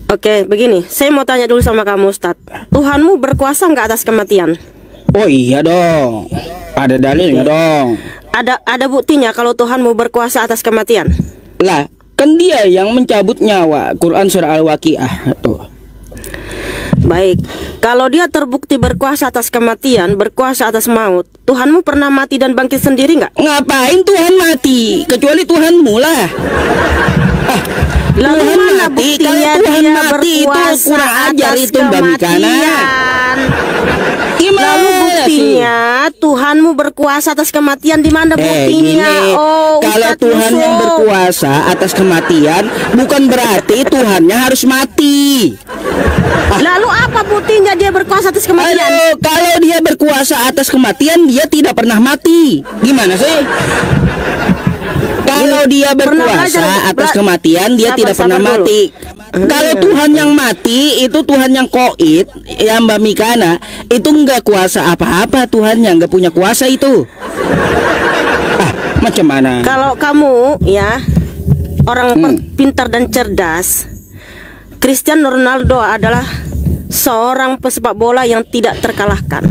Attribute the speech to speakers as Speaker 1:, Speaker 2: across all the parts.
Speaker 1: Oke, begini, saya mau tanya dulu sama kamu, Ustadz. Tuhanmu berkuasa nggak atas kematian?
Speaker 2: Oh iya dong, ada dalilnya dong.
Speaker 1: Ada buktinya kalau Tuhanmu berkuasa atas kematian?
Speaker 2: Lah, kan dia yang mencabut nyawa. Quran surah Al-Waqiah tuh.
Speaker 1: Baik, kalau dia terbukti berkuasa atas kematian, berkuasa atas maut, Tuhanmu pernah mati dan bangkit sendiri nggak?
Speaker 2: Ngapain Tuhan mati? Kecuali Tuhanmu lah.
Speaker 1: Lalu
Speaker 2: Tuhan
Speaker 1: mana
Speaker 2: mati,
Speaker 1: buktinya
Speaker 2: kalau Tuhan
Speaker 1: dia
Speaker 2: mati itu
Speaker 1: berkuasa
Speaker 2: kurang ajar
Speaker 1: atas
Speaker 2: itu, Mbak Mikana.
Speaker 1: kematian?
Speaker 2: Gimana
Speaker 1: Lalu
Speaker 2: sih?
Speaker 1: buktinya Tuhanmu berkuasa atas kematian, di mana buktinya?
Speaker 2: Gini,
Speaker 1: Oh,
Speaker 2: kalau
Speaker 1: Ustadz
Speaker 2: Tuhan yang
Speaker 1: Yusuf.
Speaker 2: berkuasa atas kematian, bukan berarti Tuhannya harus mati.
Speaker 1: Lalu apa buktinya dia berkuasa atas kematian?
Speaker 2: Aduh, kalau dia berkuasa atas kematian, dia tidak pernah mati. Gimana sih? Kalau dia
Speaker 1: Pernah
Speaker 2: berkuasa
Speaker 1: belajar-
Speaker 2: atas kematian, dia
Speaker 1: Sabar,
Speaker 2: tidak pernah
Speaker 1: sabar dulu.
Speaker 2: mati. Kalau Tuhan yang mati, itu Tuhan yang koid, ya Mbak Mikana, itu nggak kuasa apa-apa, Tuhannya nggak punya kuasa itu. Macam mana?
Speaker 1: Kalau kamu ya orang pintar dan cerdas, Cristiano Ronaldo adalah seorang pesepak bola yang tidak terkalahkan.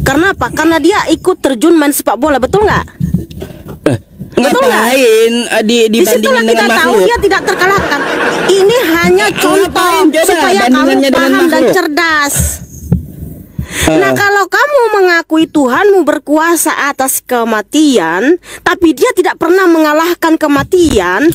Speaker 1: Karena apa? Karena dia ikut terjun main sepak bola, betul nggak? Betul nggak?
Speaker 2: Ngapain
Speaker 1: Disitulah
Speaker 2: dibandingin
Speaker 1: kita
Speaker 2: dengan
Speaker 1: tahu
Speaker 2: makhluk?
Speaker 1: dia tidak terkalahkan. Ini hanya contoh
Speaker 2: Ngapain? Coba
Speaker 1: supaya kamu
Speaker 2: bandingannya dengan
Speaker 1: paham dan
Speaker 2: makhluk.
Speaker 1: cerdas. Nah, kalau kamu mengakui Tuhanmu berkuasa atas kematian, tapi dia tidak pernah mengalahkan kematian,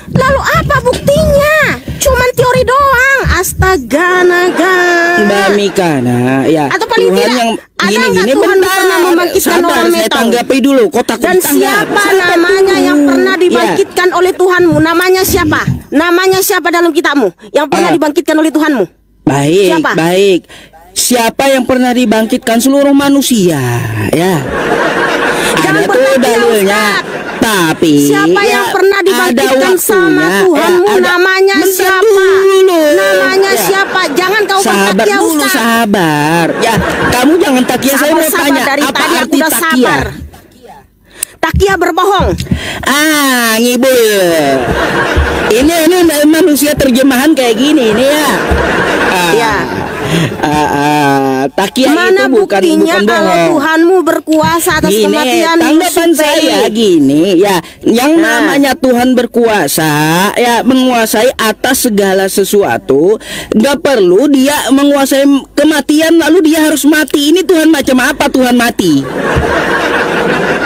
Speaker 1: lalu apa buktinya? Cuman teori doang. Astaga, naga.
Speaker 2: Mbak Mikana, ya
Speaker 1: Atau paling
Speaker 2: Tuhan
Speaker 1: tidak,
Speaker 2: yang
Speaker 1: ada nggak
Speaker 2: gini-gini
Speaker 1: Tuhan
Speaker 2: bentar,
Speaker 1: pernah membangkitkan
Speaker 2: sabar,
Speaker 1: orang
Speaker 2: saya
Speaker 1: metong?
Speaker 2: tanggapi dulu, kotak
Speaker 1: Dan siapa namanya yang pernah dibangkitkan oleh Tuhanmu? Namanya siapa? Namanya siapa dalam kitabmu yang pernah dibangkitkan oleh Tuhanmu?
Speaker 2: Baik,
Speaker 1: Siapa?
Speaker 2: baik. Siapa yang pernah dibangkitkan seluruh manusia, ya?
Speaker 1: Jangan
Speaker 2: Ada tuh
Speaker 1: bertanya,
Speaker 2: dalilnya.
Speaker 1: Ustaz.
Speaker 2: Tapi
Speaker 1: Siapa
Speaker 2: ya,
Speaker 1: yang pernah
Speaker 2: ada
Speaker 1: dibangkitkan sama
Speaker 2: waktunya,
Speaker 1: Tuhanmu?
Speaker 2: ada-
Speaker 1: Namanya
Speaker 2: Bentar
Speaker 1: siapa?
Speaker 2: dulu.
Speaker 1: Namanya
Speaker 2: Ya.
Speaker 1: siapa? Jangan kau
Speaker 2: Sabar
Speaker 1: bertakia,
Speaker 2: dulu,
Speaker 1: Ustaz.
Speaker 2: sabar. Ya, kamu jangan takia. Saya mau
Speaker 1: Sabar,
Speaker 2: tanya,
Speaker 1: dari
Speaker 2: apa
Speaker 1: tadi aku
Speaker 2: arti
Speaker 1: udah
Speaker 2: takia?
Speaker 1: sabar. Takia berbohong.
Speaker 2: Ngibul. Ini manusia terjemahan kayak gini ini ya.
Speaker 1: Ya.
Speaker 2: Takia
Speaker 1: Mana
Speaker 2: itu bukan
Speaker 1: buktinya kalau
Speaker 2: bohong.
Speaker 1: Tuhanmu berkuasa atas
Speaker 2: Gini,
Speaker 1: kematian?
Speaker 2: tanggapan
Speaker 1: Yusuf Bey?
Speaker 2: saya gini ya, yang
Speaker 1: Nah.
Speaker 2: namanya Tuhan berkuasa ya, menguasai atas segala sesuatu. Nggak perlu dia menguasai kematian lalu dia harus mati. Ini Tuhan macam apa Tuhan mati?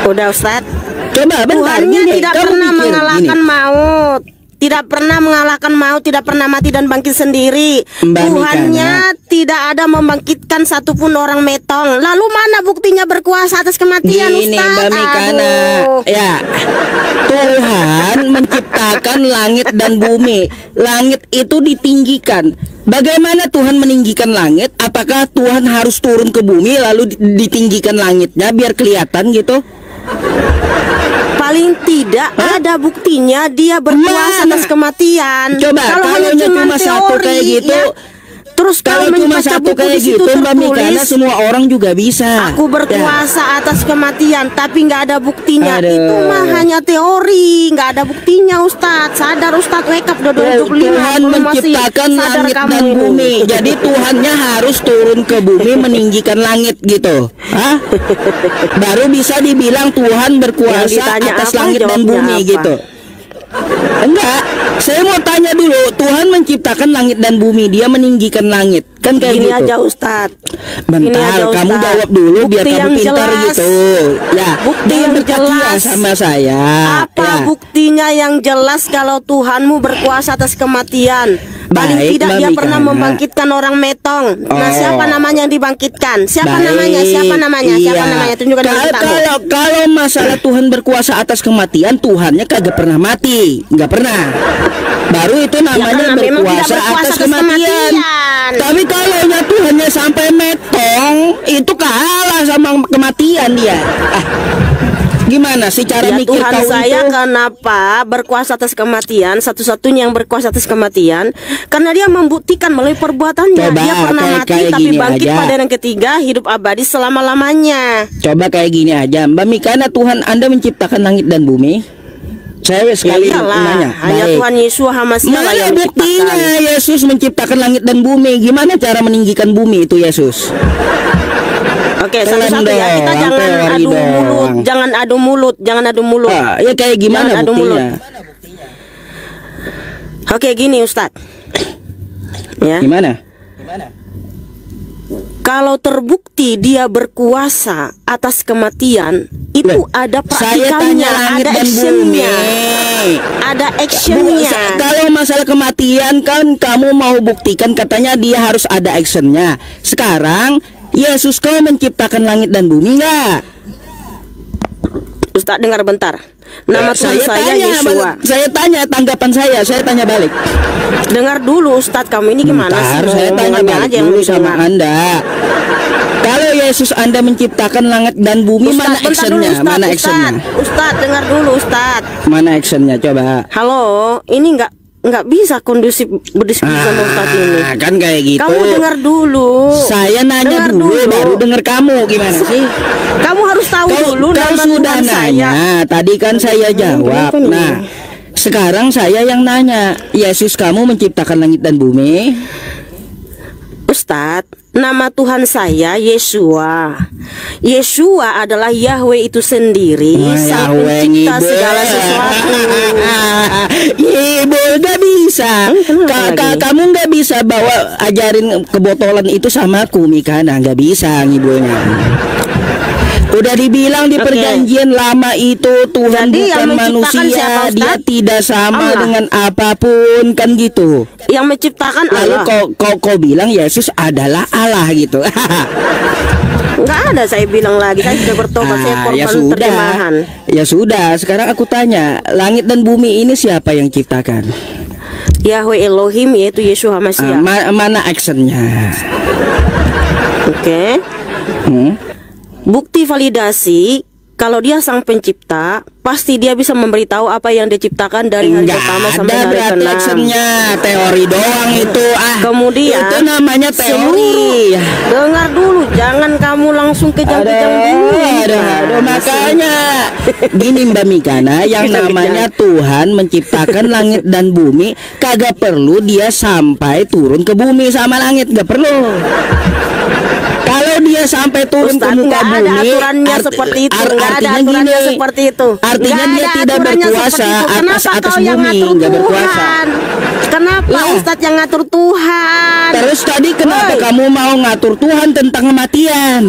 Speaker 1: Udah, Ustaz.
Speaker 2: Coba bentar,
Speaker 1: Tuhannya
Speaker 2: gini,
Speaker 1: tidak
Speaker 2: kamu
Speaker 1: pernah
Speaker 2: mikir
Speaker 1: mengalahkan
Speaker 2: gini.
Speaker 1: maut. Tidak pernah mengalahkan maut, tidak pernah mati dan bangkit sendiri.
Speaker 2: Mbak
Speaker 1: Tuhannya tidak ada membangkitkan satupun orang metong. Lalu mana buktinya berkuasa atas kematian,
Speaker 2: Gini
Speaker 1: Ustaz?
Speaker 2: Mbak Mikana,
Speaker 1: Aduh.
Speaker 2: ya Tuhan menciptakan langit dan bumi. Langit itu ditinggikan. Bagaimana Tuhan meninggikan langit? Apakah Tuhan harus turun ke bumi lalu ditinggikan langitnya biar kelihatan gitu?
Speaker 1: Paling tidak ada buktinya dia berkuasa
Speaker 2: Mana?
Speaker 1: atas kematian.
Speaker 2: Coba,
Speaker 1: Kalau hanya
Speaker 2: kalau
Speaker 1: cuma
Speaker 2: cuma satu
Speaker 1: teori,
Speaker 2: kayak gitu,
Speaker 1: ya. Terus
Speaker 2: Kalau
Speaker 1: kalau
Speaker 2: cuma
Speaker 1: membaca
Speaker 2: satu
Speaker 1: buku
Speaker 2: kayak
Speaker 1: di situ
Speaker 2: gitu Mbak Mikana,
Speaker 1: tertulis,
Speaker 2: semua orang juga bisa.
Speaker 1: aku berkuasa atas kematian, tapi nggak ada buktinya.
Speaker 2: Aduh.
Speaker 1: Itu mah hanya teori, nggak ada buktinya, Ustadz. Sadar, Ustadz, wake up, udah 2025.
Speaker 2: Tuhan
Speaker 1: belum masih
Speaker 2: menciptakan
Speaker 1: sadar
Speaker 2: langit
Speaker 1: kamu
Speaker 2: dan
Speaker 1: ini.
Speaker 2: bumi. Jadi Tuhannya harus turun ke bumi meninggikan langit gitu. Hah? Baru bisa dibilang Tuhan
Speaker 1: Yang
Speaker 2: berkuasa
Speaker 1: ditanya
Speaker 2: atas
Speaker 1: apa,
Speaker 2: langit dan
Speaker 1: jawabnya
Speaker 2: bumi
Speaker 1: apa?
Speaker 2: gitu. Enggak, saya mau tanya dulu. Tuhan menciptakan langit dan bumi, dia meninggikan langit. Kan kayak
Speaker 1: Gini
Speaker 2: gitu.
Speaker 1: aja, Ustadz.
Speaker 2: Bentar,
Speaker 1: Ini aja,
Speaker 2: kamu
Speaker 1: Ustadz.
Speaker 2: jawab dulu biar
Speaker 1: Bukti
Speaker 2: kamu
Speaker 1: yang
Speaker 2: pintar
Speaker 1: jelas.
Speaker 2: gitu. Ya,
Speaker 1: Bukti
Speaker 2: jangan
Speaker 1: yang
Speaker 2: bertakia
Speaker 1: jelas.
Speaker 2: sama saya.
Speaker 1: Apa
Speaker 2: Ya.
Speaker 1: buktinya yang jelas kalau Tuhanmu berkuasa atas kematian? Paling
Speaker 2: Baik,
Speaker 1: tidak
Speaker 2: Mbak
Speaker 1: dia pernah
Speaker 2: Mikana.
Speaker 1: membangkitkan orang metong. Nah,
Speaker 2: Oh.
Speaker 1: siapa namanya yang dibangkitkan? Siapa
Speaker 2: Baik,
Speaker 1: namanya? Siapa namanya? Siapa
Speaker 2: iya.
Speaker 1: namanya? Tunjukkan dalam kitabmu.
Speaker 2: Kalau masalah Tuhan berkuasa atas kematian, Tuhannya kagak pernah mati, nggak pernah. Baru itu namanya
Speaker 1: karena memang tidak
Speaker 2: berkuasa
Speaker 1: berkuasa
Speaker 2: atas
Speaker 1: atas
Speaker 2: kematian.
Speaker 1: kematian.
Speaker 2: Tapi kalau Tuhannya sampai metong, itu kalah sama kematian dia. Gimana sih cara
Speaker 1: Ya
Speaker 2: mikir
Speaker 1: Tuhan
Speaker 2: kau
Speaker 1: saya
Speaker 2: itu?
Speaker 1: kenapa berkuasa atas kematian, satu-satunya yang berkuasa atas kematian, karena dia membuktikan melalui perbuatannya.
Speaker 2: Coba,
Speaker 1: Dia pernah
Speaker 2: kayak-
Speaker 1: mati
Speaker 2: kayak
Speaker 1: tapi
Speaker 2: gini
Speaker 1: bangkit
Speaker 2: aja.
Speaker 1: pada yang ketiga, hidup abadi selama-lamanya.
Speaker 2: Coba kayak gini aja, Mbak Mikana, Tuhan Anda menciptakan langit dan bumi. Cewek sekali
Speaker 1: iyalah,
Speaker 2: nanya.
Speaker 1: hanya
Speaker 2: Baik.
Speaker 1: Tuhan Yesus Hamasiah
Speaker 2: Mana
Speaker 1: yang
Speaker 2: buktinya
Speaker 1: menciptakan.
Speaker 2: Yesus menciptakan langit dan bumi? Gimana cara meninggikan bumi itu Yesus?
Speaker 1: Oke,
Speaker 2: Keren
Speaker 1: satu-satu ya. Kita
Speaker 2: dong,
Speaker 1: jangan
Speaker 2: teori
Speaker 1: adu
Speaker 2: dong.
Speaker 1: mulut, jangan adu mulut, jangan adu mulut.
Speaker 2: Ah, ya kayak gimana
Speaker 1: Jangan adu
Speaker 2: buktinya?
Speaker 1: Oke, gini Ustadz. Ya.
Speaker 2: Gimana?
Speaker 1: Kalau terbukti dia berkuasa atas kematian, itu
Speaker 2: Loh,
Speaker 1: ada
Speaker 2: saya tanya
Speaker 1: praktikannya,
Speaker 2: langit
Speaker 1: ada
Speaker 2: dan
Speaker 1: actionnya,
Speaker 2: bumi.
Speaker 1: ada
Speaker 2: Bu,
Speaker 1: actionnya.
Speaker 2: kalau masalah kematian kan kamu mau buktikan katanya dia harus ada actionnya. Sekarang Yesus kau menciptakan langit dan bumi nggak?
Speaker 1: Ustadz dengar bentar. Nama Tuhan saya Yeshua.
Speaker 2: Saya tanya tanggapan saya tanya balik.
Speaker 1: Dengar dulu Ustadz, kamu ini gimana sih?
Speaker 2: Bentar, saya tanya
Speaker 1: Ngomongannya
Speaker 2: balik
Speaker 1: aja yang
Speaker 2: dulu
Speaker 1: lu
Speaker 2: sama
Speaker 1: dengar.
Speaker 2: Anda. Kalau Yesus Anda menciptakan langit dan bumi, mana
Speaker 1: Bentar dulu,
Speaker 2: actionnya? Mana actionnya?
Speaker 1: Ustadz, dengar dulu Ustadz.
Speaker 2: Mana actionnya? Coba.
Speaker 1: Halo, ini nggak bisa kondusif berdiskusi sama Ustadz ini.
Speaker 2: Kan kayak gitu.
Speaker 1: Kamu dengar dulu.
Speaker 2: Saya nanya
Speaker 1: Dengar
Speaker 2: dulu, baru dengar kamu gimana sih?
Speaker 1: Kamu harus tahu dulu
Speaker 2: Kau
Speaker 1: nama
Speaker 2: sudah
Speaker 1: Tuhan saya.
Speaker 2: nanya, tadi kan saya jawab. Nah, sekarang saya yang nanya, Yesus kamu menciptakan langit dan bumi?
Speaker 1: Ustadz, nama Tuhan saya Yeshua. Yeshua adalah Yahweh itu sendiri, Sang Pencipta segala sesuatu.
Speaker 2: Ibu gak bisa.
Speaker 1: Kenapa lagi?
Speaker 2: Kamu gak bisa bawa ajarin kebotolan itu sama aku, Mika. Nah, gak bisa ibunya. Udah dibilang di
Speaker 1: Oke.
Speaker 2: perjanjian lama itu Tuhan
Speaker 1: Jadi yang
Speaker 2: bukan
Speaker 1: menciptakan
Speaker 2: manusia,
Speaker 1: siapa, Ustaz?
Speaker 2: dia tidak sama
Speaker 1: Allah.
Speaker 2: dengan apapun kan gitu.
Speaker 1: Yang menciptakan
Speaker 2: Lalu
Speaker 1: Allah.
Speaker 2: kau bilang Yesus adalah Allah gitu.
Speaker 1: Nggak ada saya bilang lagi. Saya sudah bertobat, saya korban
Speaker 2: ya sudah.
Speaker 1: terjemahan.
Speaker 2: Ya sudah, sekarang aku tanya, langit dan bumi ini siapa yang ciptakan?
Speaker 1: Yahweh Elohim yaitu Yeshua Hamasiah.
Speaker 2: Mana actionnya?
Speaker 1: Oke.
Speaker 2: Hmm?
Speaker 1: Bukti validasi, kalau dia sang pencipta, pasti dia bisa memberitahu apa yang dia ciptakan dari hari
Speaker 2: Enggak
Speaker 1: pertama
Speaker 2: ada
Speaker 1: sampai hari
Speaker 2: berarti
Speaker 1: ke-6.
Speaker 2: actionnya, teori doang itu.
Speaker 1: Kemudian
Speaker 2: itu namanya teori.
Speaker 1: Dengar dulu, jangan kamu langsung kejang-kejang dulu.
Speaker 2: Aduh, makanya gini Mbak Mikana, yang namanya Tuhan menciptakan langit dan bumi kagak perlu dia sampai turun ke bumi sama langit, gak perlu. Kalau dia sampai turun
Speaker 1: Ustaz,
Speaker 2: ke muka
Speaker 1: nggak
Speaker 2: bumi,
Speaker 1: ada aturannya seperti itu, nggak ada
Speaker 2: artinya
Speaker 1: aturannya
Speaker 2: gini,
Speaker 1: seperti itu.
Speaker 2: Artinya
Speaker 1: Nggak
Speaker 2: dia
Speaker 1: ada
Speaker 2: tidak
Speaker 1: aturannya
Speaker 2: berkuasa
Speaker 1: seperti itu.
Speaker 2: atas
Speaker 1: Kenapa
Speaker 2: atas
Speaker 1: kau yang
Speaker 2: bumi,
Speaker 1: ngatur
Speaker 2: nggak berkuasa.
Speaker 1: Tuhan? Kenapa
Speaker 2: Lah.
Speaker 1: Ustadz yang ngatur Tuhan?
Speaker 2: Terus tadi kenapa
Speaker 1: Woi.
Speaker 2: kamu mau ngatur Tuhan tentang kematian?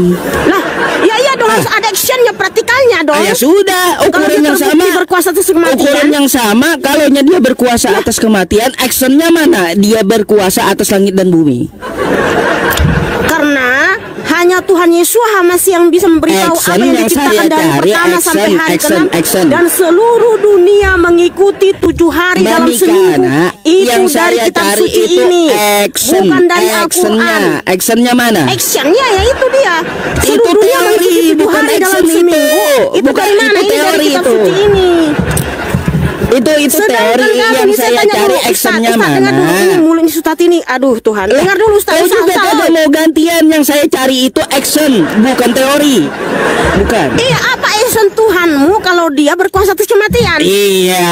Speaker 1: Lah, ya iya dong, harus ada actionnya, praktikalnya dong.
Speaker 2: Ya sudah,
Speaker 1: Kalau
Speaker 2: ukuran
Speaker 1: dia
Speaker 2: yang sama.
Speaker 1: terbukti berkuasa atas kematian.
Speaker 2: Ukuran yang sama, kalau dia berkuasa atas kematian, actionnya mana? Dia berkuasa atas langit dan bumi.
Speaker 1: Karena hanya Tuhan Yesus Hamasiah yang bisa memberitahu
Speaker 2: Action
Speaker 1: apa yang
Speaker 2: yang
Speaker 1: diciptakan
Speaker 2: saya
Speaker 1: dari
Speaker 2: cari,
Speaker 1: pertama
Speaker 2: action,
Speaker 1: sampai hari
Speaker 2: action,
Speaker 1: ke-6
Speaker 2: action.
Speaker 1: dan seluruh dunia mengikuti 7 hari
Speaker 2: Mbak
Speaker 1: dalam
Speaker 2: Mika,
Speaker 1: seminggu.
Speaker 2: nak,
Speaker 1: Itu
Speaker 2: yang
Speaker 1: dari
Speaker 2: saya
Speaker 1: kitab
Speaker 2: cari
Speaker 1: suci
Speaker 2: itu
Speaker 1: ini,
Speaker 2: action,
Speaker 1: bukan dari
Speaker 2: actionnya,
Speaker 1: Al-Quran.
Speaker 2: actionnya mana?
Speaker 1: Actionnya ya itu dia.
Speaker 2: Itu
Speaker 1: Seluruh dunia
Speaker 2: teori,
Speaker 1: mengikuti 7
Speaker 2: bukan
Speaker 1: hari dalam
Speaker 2: action itu.
Speaker 1: seminggu. Itu
Speaker 2: Bukan,
Speaker 1: dari mana?
Speaker 2: itu
Speaker 1: Ini dari
Speaker 2: teori
Speaker 1: kitab
Speaker 2: itu.
Speaker 1: suci ini.
Speaker 2: Itu
Speaker 1: Sedangkan
Speaker 2: teori
Speaker 1: kamu
Speaker 2: yang
Speaker 1: ini
Speaker 2: saya
Speaker 1: tanya
Speaker 2: cari
Speaker 1: dulu,
Speaker 2: actionnya
Speaker 1: Ustaz,
Speaker 2: mana?
Speaker 1: dengar dulu ini mulut Ustaz ini. Aduh Tuhan, dengar dulu Ustaz.
Speaker 2: Kau
Speaker 1: Ustaz,
Speaker 2: juga
Speaker 1: Ustaz,
Speaker 2: kagak
Speaker 1: oi.
Speaker 2: mau gantian, yang saya cari itu action, bukan teori. Bukan.
Speaker 1: Iya, apa action Tuhanmu kalau dia berkuasa atas kematian?
Speaker 2: Iya,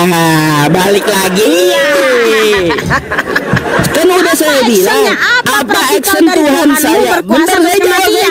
Speaker 2: balik lagi.
Speaker 1: Iya.
Speaker 2: Kan udah saya bilang,
Speaker 1: actionnya? Apa
Speaker 2: apa
Speaker 1: praktikal
Speaker 2: action
Speaker 1: dari
Speaker 2: Tuhan
Speaker 1: Tuhanmu
Speaker 2: saya?
Speaker 1: berkuasa
Speaker 2: Bentar,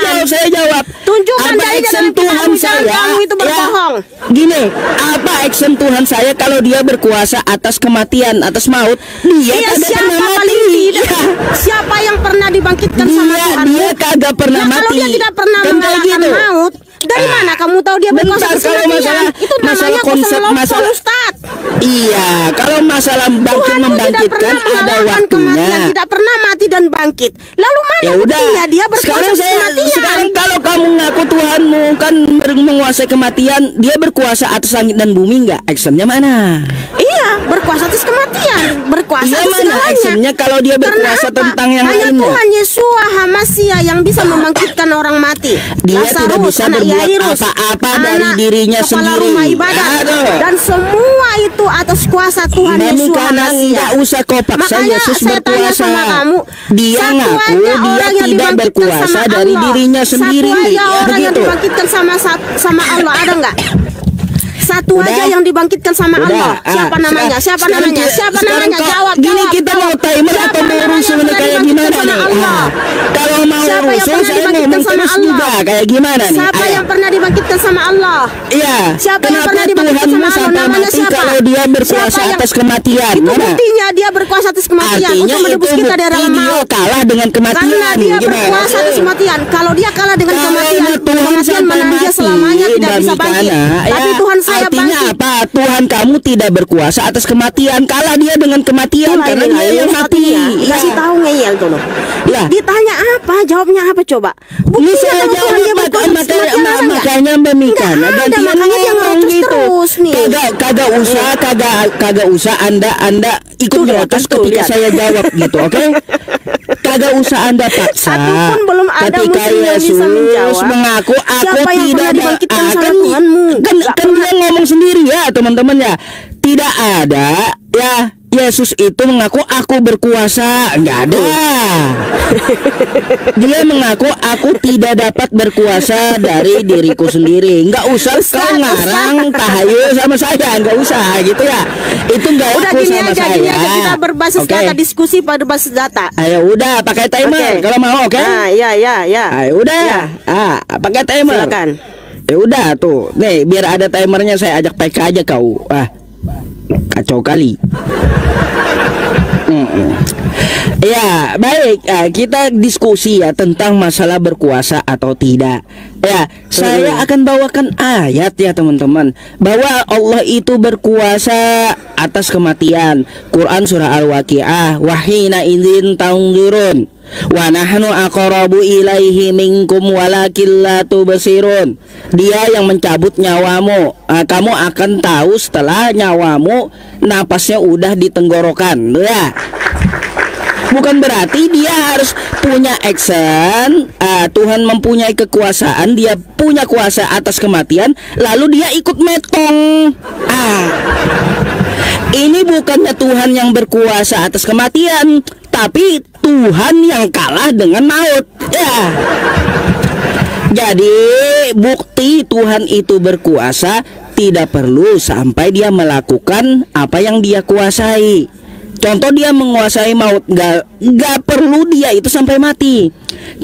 Speaker 1: atas
Speaker 2: saya jawab.
Speaker 1: Tunjukkan
Speaker 2: Apa
Speaker 1: dalilnya
Speaker 2: action
Speaker 1: dalam
Speaker 2: Tuhan
Speaker 1: kitabmu, jangan
Speaker 2: saya?
Speaker 1: kamu itu berbohong.
Speaker 2: Gini, apa action Tuhan saya kalau dia berkuasa atas kematian, atas maut? Dia
Speaker 1: Iya,
Speaker 2: kagak
Speaker 1: siapa
Speaker 2: pernah
Speaker 1: paling
Speaker 2: mati.
Speaker 1: tidak? Siapa yang pernah dibangkitkan sama Tuhanmu?
Speaker 2: Dia kagak pernah
Speaker 1: Nah,
Speaker 2: mati.
Speaker 1: kalau dia tidak pernah
Speaker 2: Kan kayak
Speaker 1: mengalahkan
Speaker 2: gitu.
Speaker 1: maut, dari mana kamu tahu dia berkuasa
Speaker 2: Bentar,
Speaker 1: atas
Speaker 2: kalau
Speaker 1: kematian? Itu namanya
Speaker 2: konsep
Speaker 1: kosong Ustaz.
Speaker 2: Iya, kalau masalah bangkit
Speaker 1: Tuhanmu tidak
Speaker 2: membangkitkan
Speaker 1: pernah
Speaker 2: ada
Speaker 1: mengalahkan
Speaker 2: waktunya.
Speaker 1: kematian, tidak pernah mati dan bangkit. Lalu mana
Speaker 2: Ya udah,
Speaker 1: buktinya dia berkuasa atas kematian?
Speaker 2: sekarang kalau kamu ngaku Tuhanmu kan menguasai kematian, dia berkuasa atas langit dan bumi nggak? Actionnya mana?
Speaker 1: Iya, berkuasa atas kematian, berkuasa
Speaker 2: Iya,
Speaker 1: atas
Speaker 2: mana
Speaker 1: segalanya.
Speaker 2: actionnya kalau dia berkuasa
Speaker 1: Karena apa?
Speaker 2: tentang yang
Speaker 1: Hanya
Speaker 2: lainnya?
Speaker 1: Tuhan Yeshua Hamasiah yang bisa membangkitkan orang mati.
Speaker 2: Dia tidak bisa
Speaker 1: anak
Speaker 2: berbuat
Speaker 1: Yairus,
Speaker 2: apa-apa dari
Speaker 1: anak
Speaker 2: dirinya
Speaker 1: kepala
Speaker 2: sendiri.
Speaker 1: rumah ibadah,
Speaker 2: Aduh.
Speaker 1: dan semua itu atas kuasa Tuhan
Speaker 2: Mbak
Speaker 1: Yeshua
Speaker 2: Mika,
Speaker 1: Hamasiah.
Speaker 2: nggak usah kau paksa
Speaker 1: Makanya
Speaker 2: Yesus
Speaker 1: saya tanya
Speaker 2: berkuasa.
Speaker 1: sama kamu,
Speaker 2: Dia
Speaker 1: satu
Speaker 2: ngaku
Speaker 1: aja
Speaker 2: dia
Speaker 1: orang yang
Speaker 2: tidak
Speaker 1: dibangkitkan
Speaker 2: berkuasa
Speaker 1: sama
Speaker 2: dari
Speaker 1: Allah.
Speaker 2: dirinya sendiri.
Speaker 1: Satu aja
Speaker 2: Ya,
Speaker 1: orang yang
Speaker 2: begitu.
Speaker 1: dibangkitkan sama Allah, ada nggak? Satu
Speaker 2: Udah?
Speaker 1: aja yang dibangkitkan sama
Speaker 2: Udah,
Speaker 1: Allah. Siapa namanya? Siapa namanya? Siapa namanya? Jawab.
Speaker 2: Gini kita mau timer
Speaker 1: Siapa
Speaker 2: atau mau
Speaker 1: namanya
Speaker 2: rusuh
Speaker 1: yang
Speaker 2: nih
Speaker 1: pernah
Speaker 2: kayak
Speaker 1: dibangkitkan
Speaker 2: gimana
Speaker 1: sama
Speaker 2: nih?
Speaker 1: Allah?
Speaker 2: Kalau mau
Speaker 1: Siapa yang
Speaker 2: rusuh
Speaker 1: pernah
Speaker 2: saya
Speaker 1: dibangkitkan
Speaker 2: ngomong
Speaker 1: sama
Speaker 2: terus
Speaker 1: Allah?
Speaker 2: juga kayak gimana nih?
Speaker 1: Siapa
Speaker 2: Ayo.
Speaker 1: yang pernah dibangkitkan sama Allah?
Speaker 2: Iya.
Speaker 1: Siapa yang
Speaker 2: Kenapa
Speaker 1: pernah dibangkitkan
Speaker 2: Tuhanmu
Speaker 1: sama Allah?
Speaker 2: sampai
Speaker 1: Namanya
Speaker 2: mati
Speaker 1: siapa?
Speaker 2: kalau dia berkuasa
Speaker 1: Siapa yang-
Speaker 2: atas kematian?
Speaker 1: Itu
Speaker 2: Mana?
Speaker 1: buktinya dia berkuasa atas kematian
Speaker 2: Artinya
Speaker 1: untuk menebus
Speaker 2: itu
Speaker 1: kita dari
Speaker 2: bukti
Speaker 1: alam
Speaker 2: dia
Speaker 1: maut.
Speaker 2: kalah dengan kematian.
Speaker 1: Karena dia
Speaker 2: Gimana
Speaker 1: berkuasa
Speaker 2: sih?
Speaker 1: atas kematian. Kalau dia kalah dengan
Speaker 2: Karena
Speaker 1: kematian,
Speaker 2: Tuhan
Speaker 1: kematian
Speaker 2: sampai
Speaker 1: menahan dia
Speaker 2: mati,
Speaker 1: selamanya tidak
Speaker 2: Mbak
Speaker 1: bisa bangkit.
Speaker 2: Mikana,
Speaker 1: Tapi
Speaker 2: ya,
Speaker 1: Tuhan saya
Speaker 2: artinya
Speaker 1: bangkit.
Speaker 2: apa? Tuhan kamu tidak berkuasa atas kematian. Kalah dia dengan kematian
Speaker 1: Itulah
Speaker 2: karena
Speaker 1: ini,
Speaker 2: dia yang mati.
Speaker 1: Dikasih tahu ngeyel tuh loh.
Speaker 2: Ya.
Speaker 1: Ditanya apa? Jawabnya apa coba?
Speaker 2: Ini
Speaker 1: Buktinya
Speaker 2: saya
Speaker 1: kalau Tuhan
Speaker 2: jawab
Speaker 1: dia berkuasa atas kematian ada nggak?
Speaker 2: makanya Mbak Mikana
Speaker 1: Nggak ada,
Speaker 2: gantian
Speaker 1: makanya dia
Speaker 2: ngomong
Speaker 1: ngerocos
Speaker 2: gitu.
Speaker 1: terus nih.
Speaker 2: Kagak usah Anda ikut
Speaker 1: Tuh,
Speaker 2: nyerocos
Speaker 1: tuh,
Speaker 2: ketika
Speaker 1: lihat.
Speaker 2: saya jawab gitu, oke? Kagak usah Anda paksa.
Speaker 1: Satu pun belum ada
Speaker 2: Ketika
Speaker 1: muslim yang bisa
Speaker 2: Yesus
Speaker 1: menjawab.
Speaker 2: mengaku aku
Speaker 1: Siapa yang
Speaker 2: tidak
Speaker 1: pernah dibangkitkan sama
Speaker 2: kan,
Speaker 1: Tuhanmu?
Speaker 2: kan,
Speaker 1: Nggak
Speaker 2: kan dia ngomong sendiri ya teman-teman ya. Tidak ada ya Yesus itu mengaku aku berkuasa. Enggak ada. Dia mengaku aku tidak dapat berkuasa dari diriku sendiri. Enggak usah kau ngarang tahayul sama saya. Enggak usah gitu ya. Itu enggak
Speaker 1: Udah
Speaker 2: aku
Speaker 1: gini
Speaker 2: sama
Speaker 1: aja,
Speaker 2: saya.
Speaker 1: gini aja kita berbasis
Speaker 2: Oke.
Speaker 1: data, diskusi pada basis data.
Speaker 2: Ayo udah pakai timer
Speaker 1: Oke.
Speaker 2: kalau mau, oke?
Speaker 1: Ah, ya.
Speaker 2: Ayo udah.
Speaker 1: Ya.
Speaker 2: Pakai timer.
Speaker 1: Silakan.
Speaker 2: Ya udah tuh. Nih, biar ada timernya saya ajak PK aja kau. Kacau kali. Ya, baik. Kita diskusi ya tentang masalah berkuasa atau tidak. Ya, saya akan bawakan ayat ya teman-teman, bahwa Allah itu berkuasa atas kematian. Quran surah Al-Waqiah, wa hina idzin tanzirun wa nahnu aqrabu ilaihi minkum walakin la tubsirun. Dia yang mencabut nyawamu. Kamu akan tahu setelah nyawamu napasnya udah di tenggorokan. Ya. Bukan berarti dia harus punya action. Tuhan mempunyai kekuasaan, dia punya kuasa atas kematian, lalu dia ikut metong. Ini bukannya Tuhan yang berkuasa atas kematian, tapi Tuhan yang kalah dengan maut. Ya. Jadi bukti Tuhan itu berkuasa tidak perlu sampai dia melakukan apa yang dia kuasai. Contoh dia menguasai maut, nggak perlu dia itu sampai mati.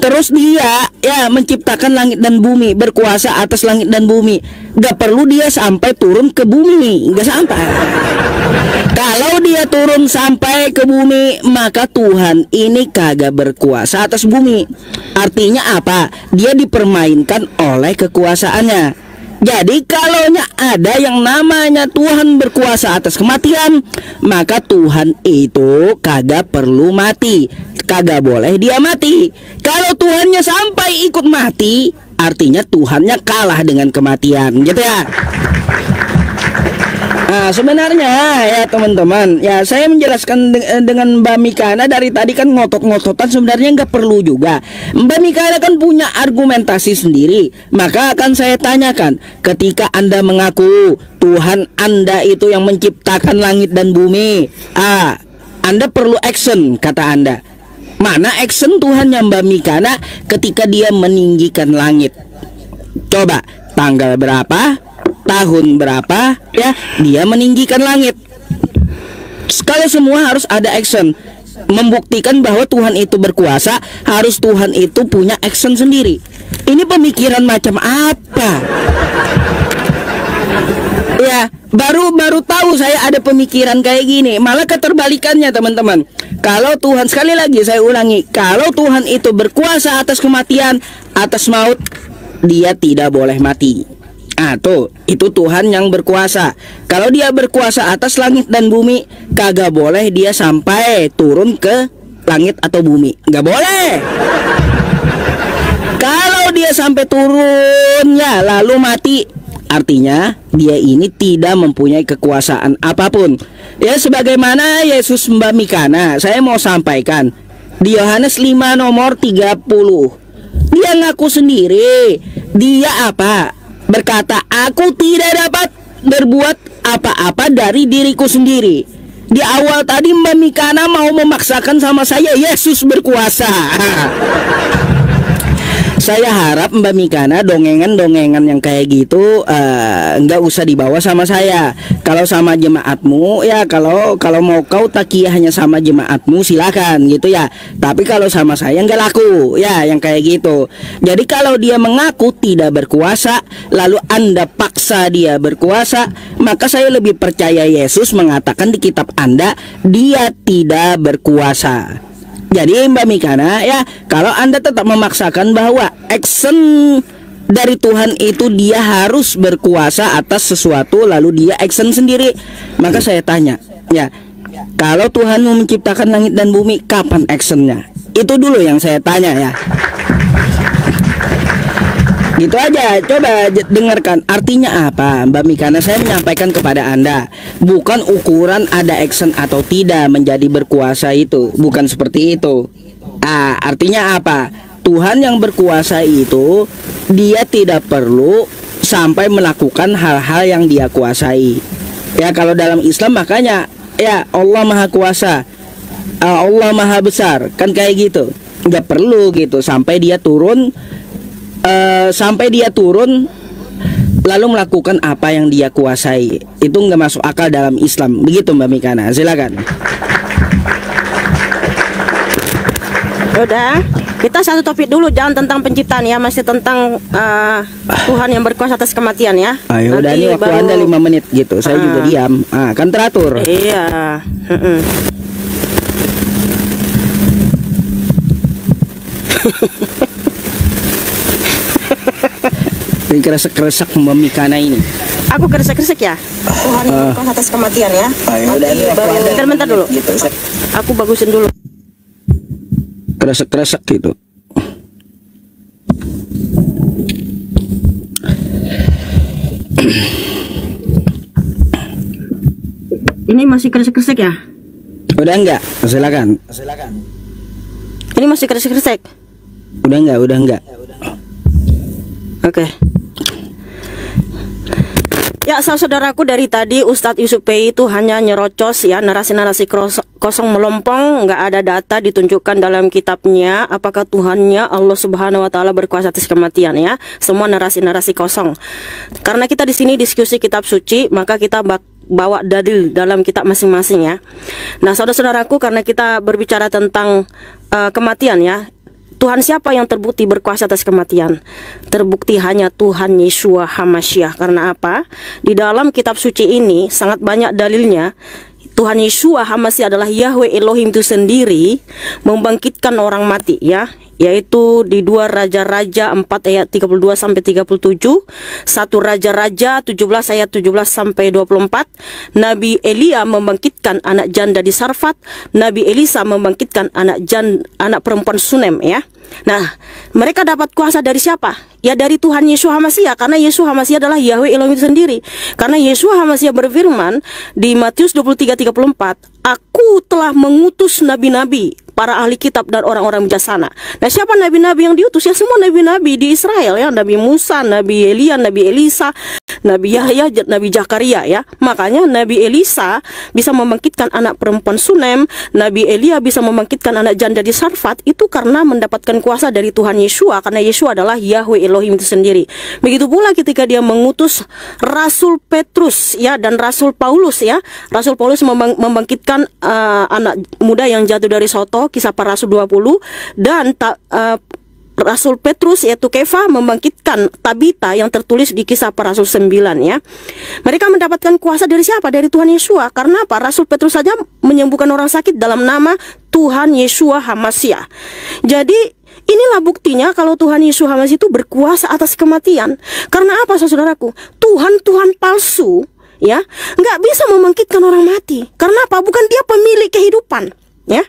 Speaker 2: Terus dia ya menciptakan langit dan bumi, berkuasa atas langit dan bumi, nggak perlu dia sampai turun ke bumi, nggak sampai. Kalau dia turun sampai ke bumi, maka Tuhan ini kagak berkuasa atas bumi. Artinya apa? Dia dipermainkan oleh kekuasaannya. Jadi kalau ada yang namanya Tuhan berkuasa atas kematian, maka Tuhan itu kagak perlu mati, kagak boleh dia mati. Kalau Tuhannya sampai ikut mati, artinya Tuhannya kalah dengan kematian, gitu ya. Sebenarnya ya teman-teman, ya saya menjelaskan dengan Mbak Mikana dari tadi kan ngotot-ngototan, sebenarnya nggak perlu juga. Mbak Mikana kan punya argumentasi sendiri. Maka akan saya tanyakan, ketika Anda mengaku Tuhan Anda itu yang menciptakan langit dan bumi, Anda perlu action, kata Anda. Mana action Tuhannya Mbak Mikana ketika dia meninggikan langit? Coba, tanggal berapa, tahun berapa ya dia meninggikan langit? Sekali semua harus ada action. Membuktikan bahwa Tuhan itu berkuasa, harus Tuhan itu punya action sendiri. Ini pemikiran macam apa? Ya, baru tahu saya ada pemikiran kayak gini. Malah keterbalikannya teman-teman. Kalau Tuhan, sekali lagi saya ulangi, kalau Tuhan itu berkuasa atas kematian, atas maut, dia tidak boleh mati. Tuh, itu Tuhan yang berkuasa. Kalau dia berkuasa atas langit dan bumi, kagak boleh dia sampai turun ke langit atau bumi. Nggak boleh. Kalau dia sampai turunnya lalu mati, artinya dia ini tidak mempunyai kekuasaan apapun. Ya, sebagaimana Yesus Mbak Mikana, saya mau sampaikan di Yohanes 5 nomor 30. Dia ngaku sendiri. Dia apa? Berkata, aku tidak dapat berbuat apa-apa dari diriku sendiri. Di awal tadi Mbak Mikana mau memaksakan sama saya Yesus berkuasa. Saya harap Mbak Mikana dongengan-dongengan yang kayak gitu nggak usah dibawa sama saya. Kalau sama jemaatmu ya, kalau mau kau takiyah hanya sama jemaatmu silakan gitu ya. Tapi kalau sama saya nggak laku ya yang kayak gitu. Jadi kalau dia mengaku tidak berkuasa lalu Anda paksa dia berkuasa, maka saya lebih percaya Yesus mengatakan di kitab Anda dia tidak berkuasa. Jadi Mbak Mikana ya, kalau Anda tetap memaksakan bahwa action dari Tuhan itu dia harus berkuasa atas sesuatu lalu dia action sendiri, maka saya tanya ya, kalau Tuhan mau menciptakan langit dan bumi kapan actionnya? Itu dulu yang saya tanya ya. Gitu aja, coba dengarkan artinya apa Mbak Mikana. Saya menyampaikan kepada Anda, bukan ukuran ada action atau tidak menjadi berkuasa itu, bukan seperti itu. Artinya apa? Tuhan yang berkuasa itu dia tidak perlu sampai melakukan hal-hal yang dia kuasai. Ya kalau dalam Islam makanya ya Allah Maha Kuasa, Allah Maha Besar, kan kayak gitu. Nggak perlu gitu sampai dia turun lalu melakukan apa yang dia kuasai. Itu nggak masuk akal dalam Islam. Begitu Mbak Mikana, silakan.
Speaker 1: Udah, kita satu topik dulu, jangan tentang penciptaan ya, masih tentang Tuhan yang berkuasa atas kematian ya.
Speaker 2: Ayo udah, ini waktu Anda 5 menit gitu. Saya juga diam. Kan teratur.
Speaker 1: Iya.
Speaker 2: Ini keresek-keresek Mbak Mikana ini.
Speaker 1: Aku keresek-keresek ya. Tuhan yang berkuasa atas kematian ya.
Speaker 2: Ayo udah, ini waktu Anda
Speaker 1: bentar dulu.
Speaker 2: Gitu.
Speaker 1: Aku bagusin dulu.
Speaker 2: Keresek-keresek gitu.
Speaker 1: Ini masih keresek-keresek ya?
Speaker 2: Udah enggak? Silakan.
Speaker 1: Ini masih keresek-keresek.
Speaker 2: Udah enggak?
Speaker 1: Oke. Ya, saudaraku, dari tadi Ustadz Yusuf Pei itu hanya nyerocos ya, narasi-narasi kosong melompong, nggak ada data ditunjukkan dalam kitabnya apakah Tuhannya Allah Subhanahu wa taala berkuasa atas kematian ya. Semua narasi-narasi kosong. Karena kita di sini diskusi kitab suci, maka kita bawa dalil dalam kitab masing-masing ya. Nah, saudara-saudaraku, karena kita berbicara tentang kematian ya, Tuhan siapa yang terbukti berkuasa atas kematian? Terbukti hanya Tuhan Yeshua HaMashiach. Karena apa? Di dalam kitab suci ini sangat banyak dalilnya. Tuhan Yeshua HaMashiach adalah Yahweh Elohim itu sendiri membangkitkan orang mati ya, yaitu di 2 Raja-Raja 4 ayat 32 sampai 37, 1 Raja-Raja 17 ayat 17 sampai 24. Nabi Elia membangkitkan anak janda di Sarfat, Nabi Elisa membangkitkan anak perempuan Sunem ya. Nah, mereka dapat kuasa dari siapa? Ya dari Tuhan Yeshua HaMashiach, karena Yeshua HaMashiach adalah Yahweh Elohim itu sendiri. Karena Yeshua HaMashiach berfirman di Matius 23:34, Aku telah mengutus nabi-nabi, para ahli kitab dan orang-orang bijaksana. Nah, siapa nabi-nabi yang diutus? Ya semua nabi-nabi di Israel ya, Nabi Musa, Nabi Elia, Nabi Elisa, Nabi Yahya, Nabi Zakaria ya. Makanya Nabi Elisa bisa membangkitkan anak perempuan Sunem, Nabi Elia bisa membangkitkan anak janda di Sarfat, itu karena mendapatkan kuasa dari Tuhan Yeshua, karena Yeshua adalah Yahweh Elohim itu sendiri. Begitu pula ketika dia mengutus Rasul Petrus ya dan Rasul Paulus ya. Rasul Paulus membangkitkan anak muda yang jatuh dari soto, Kisah Para Rasul 20, dan Rasul Petrus yaitu Kefa membangkitkan Tabita yang tertulis di Kisah Para Rasul 9 ya. Mereka mendapatkan kuasa dari siapa? Dari Tuhan Yeshua. Karena apa? Rasul Petrus saja menyembuhkan orang sakit dalam nama Tuhan Yeshua HaMashiach. Jadi inilah buktinya kalau Tuhan Yeshua HaMashiach itu berkuasa atas kematian. Karena apa, saudaraku? Tuhan palsu ya nggak bisa membangkitkan orang mati. Karena apa? Bukan dia pemilik kehidupan ya.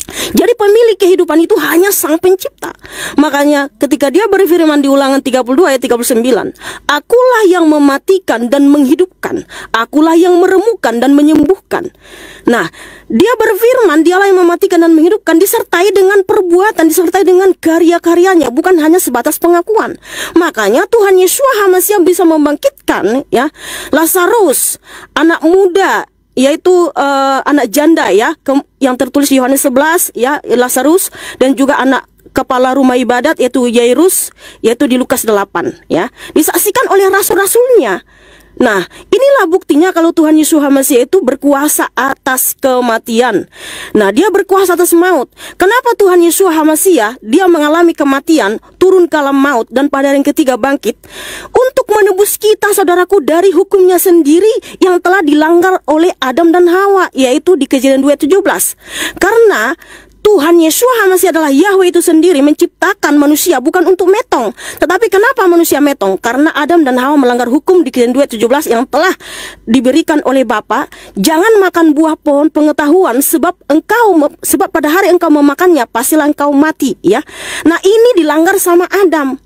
Speaker 1: Jadi pemilik kehidupan itu hanya Sang Pencipta. Makanya ketika dia berfirman di Ulangan 32 ayat 39, Akulah yang mematikan dan menghidupkan, Akulah yang meremukan dan menyembuhkan. Nah, dia berfirman dialah yang mematikan dan menghidupkan, disertai dengan perbuatan, disertai dengan karya-karyanya, bukan hanya sebatas pengakuan. Makanya Tuhan Yeshua HaMashiach bisa membangkitkan ya Lazarus, anak muda, yaitu anak janda ya, yang tertulis di Yohanes 11 ya, Lazarus, dan juga anak kepala rumah ibadat yaitu Yairus, yaitu di Lukas 8 ya. Disaksikan oleh rasul-rasulnya. Nah, inilah buktinya kalau Tuhan Yesus Hamasiah itu berkuasa atas kematian. Nah, dia berkuasa atas maut. Kenapa Tuhan Yesus Hamasiah dia mengalami kematian, turun ke alam maut, dan pada hari yang ketiga bangkit? Untuk menebus kita, saudaraku, dari hukumnya sendiri yang telah dilanggar oleh Adam dan Hawa, yaitu di Kejadian 2:17. Karena Tuhan Yesus Hamasiah adalah Yahweh itu sendiri menciptakan manusia bukan untuk metong. Tetapi kenapa manusia metong? Karena Adam dan Hawa melanggar hukum di Kejadian 2:17 yang telah diberikan oleh Bapa. Jangan makan buah pohon pengetahuan sebab pada hari engkau memakannya pastilah engkau mati ya. Nah, ini dilanggar sama Adam.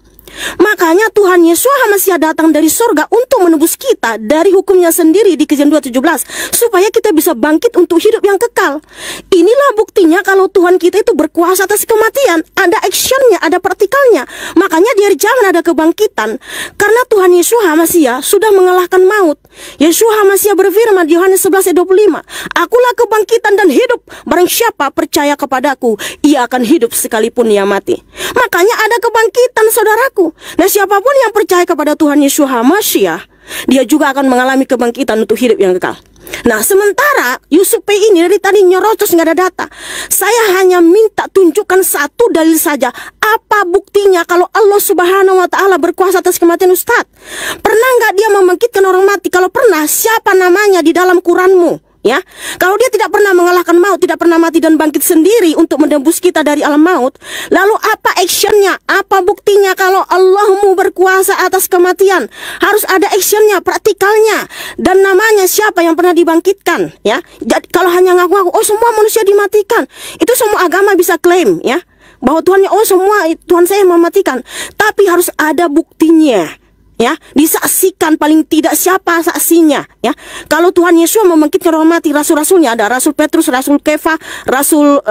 Speaker 1: Makanya Tuhan Yesus Hamasiah datang dari sorga untuk menebus kita dari hukumnya sendiri di Kejadian 2:17 supaya kita bisa bangkit untuk hidup yang kekal. Inilah buktinya kalau Tuhan kita itu berkuasa atas kematian. Ada actionnya, ada praktikalnya. Makanya di hari zaman ada kebangkitan. Karena Tuhan Yesus Hamasiah sudah mengalahkan maut. Yesus Hamasiah berfirman di Yohanes 11:25, "Akulah kebangkitan dan hidup. Barang siapa percaya kepadaku, ia akan hidup sekalipun ia mati." Makanya ada kebangkitan, saudaraku. Nah, siapapun yang percaya kepada Tuhan Yesus Hamasiah, dia juga akan mengalami kebangkitan untuk hidup yang kekal. Nah, sementara Yusuf P ini dari tadi nyerocos nggak ada data. Saya hanya minta tunjukkan satu dalil saja. Apa buktinya kalau Allah Subhanahu wa Ta'ala berkuasa atas kematian, Ustadz? Pernah nggak dia membangkitkan orang mati? Kalau pernah, siapa namanya di dalam Quranmu? Ya, kalau dia tidak pernah mengalahkan maut, tidak pernah mati dan bangkit sendiri untuk menembus kita dari alam maut, lalu apa actionnya? Apa buktinya kalau Allahmu berkuasa atas kematian? Harus ada actionnya, praktikalnya, dan namanya siapa yang pernah dibangkitkan? Ya, jadi kalau hanya ngaku-ngaku, oh semua manusia dimatikan, itu semua agama bisa klaim, ya, bahwa Tuhannya, oh semua Tuhan saya mematikan, tapi harus ada buktinya. Ya, disaksikan paling tidak siapa saksinya ya. Kalau Tuhan Yesus membangkitkan orang mati, rasul-rasulnya ada Rasul Petrus, Rasul Kefa, Rasul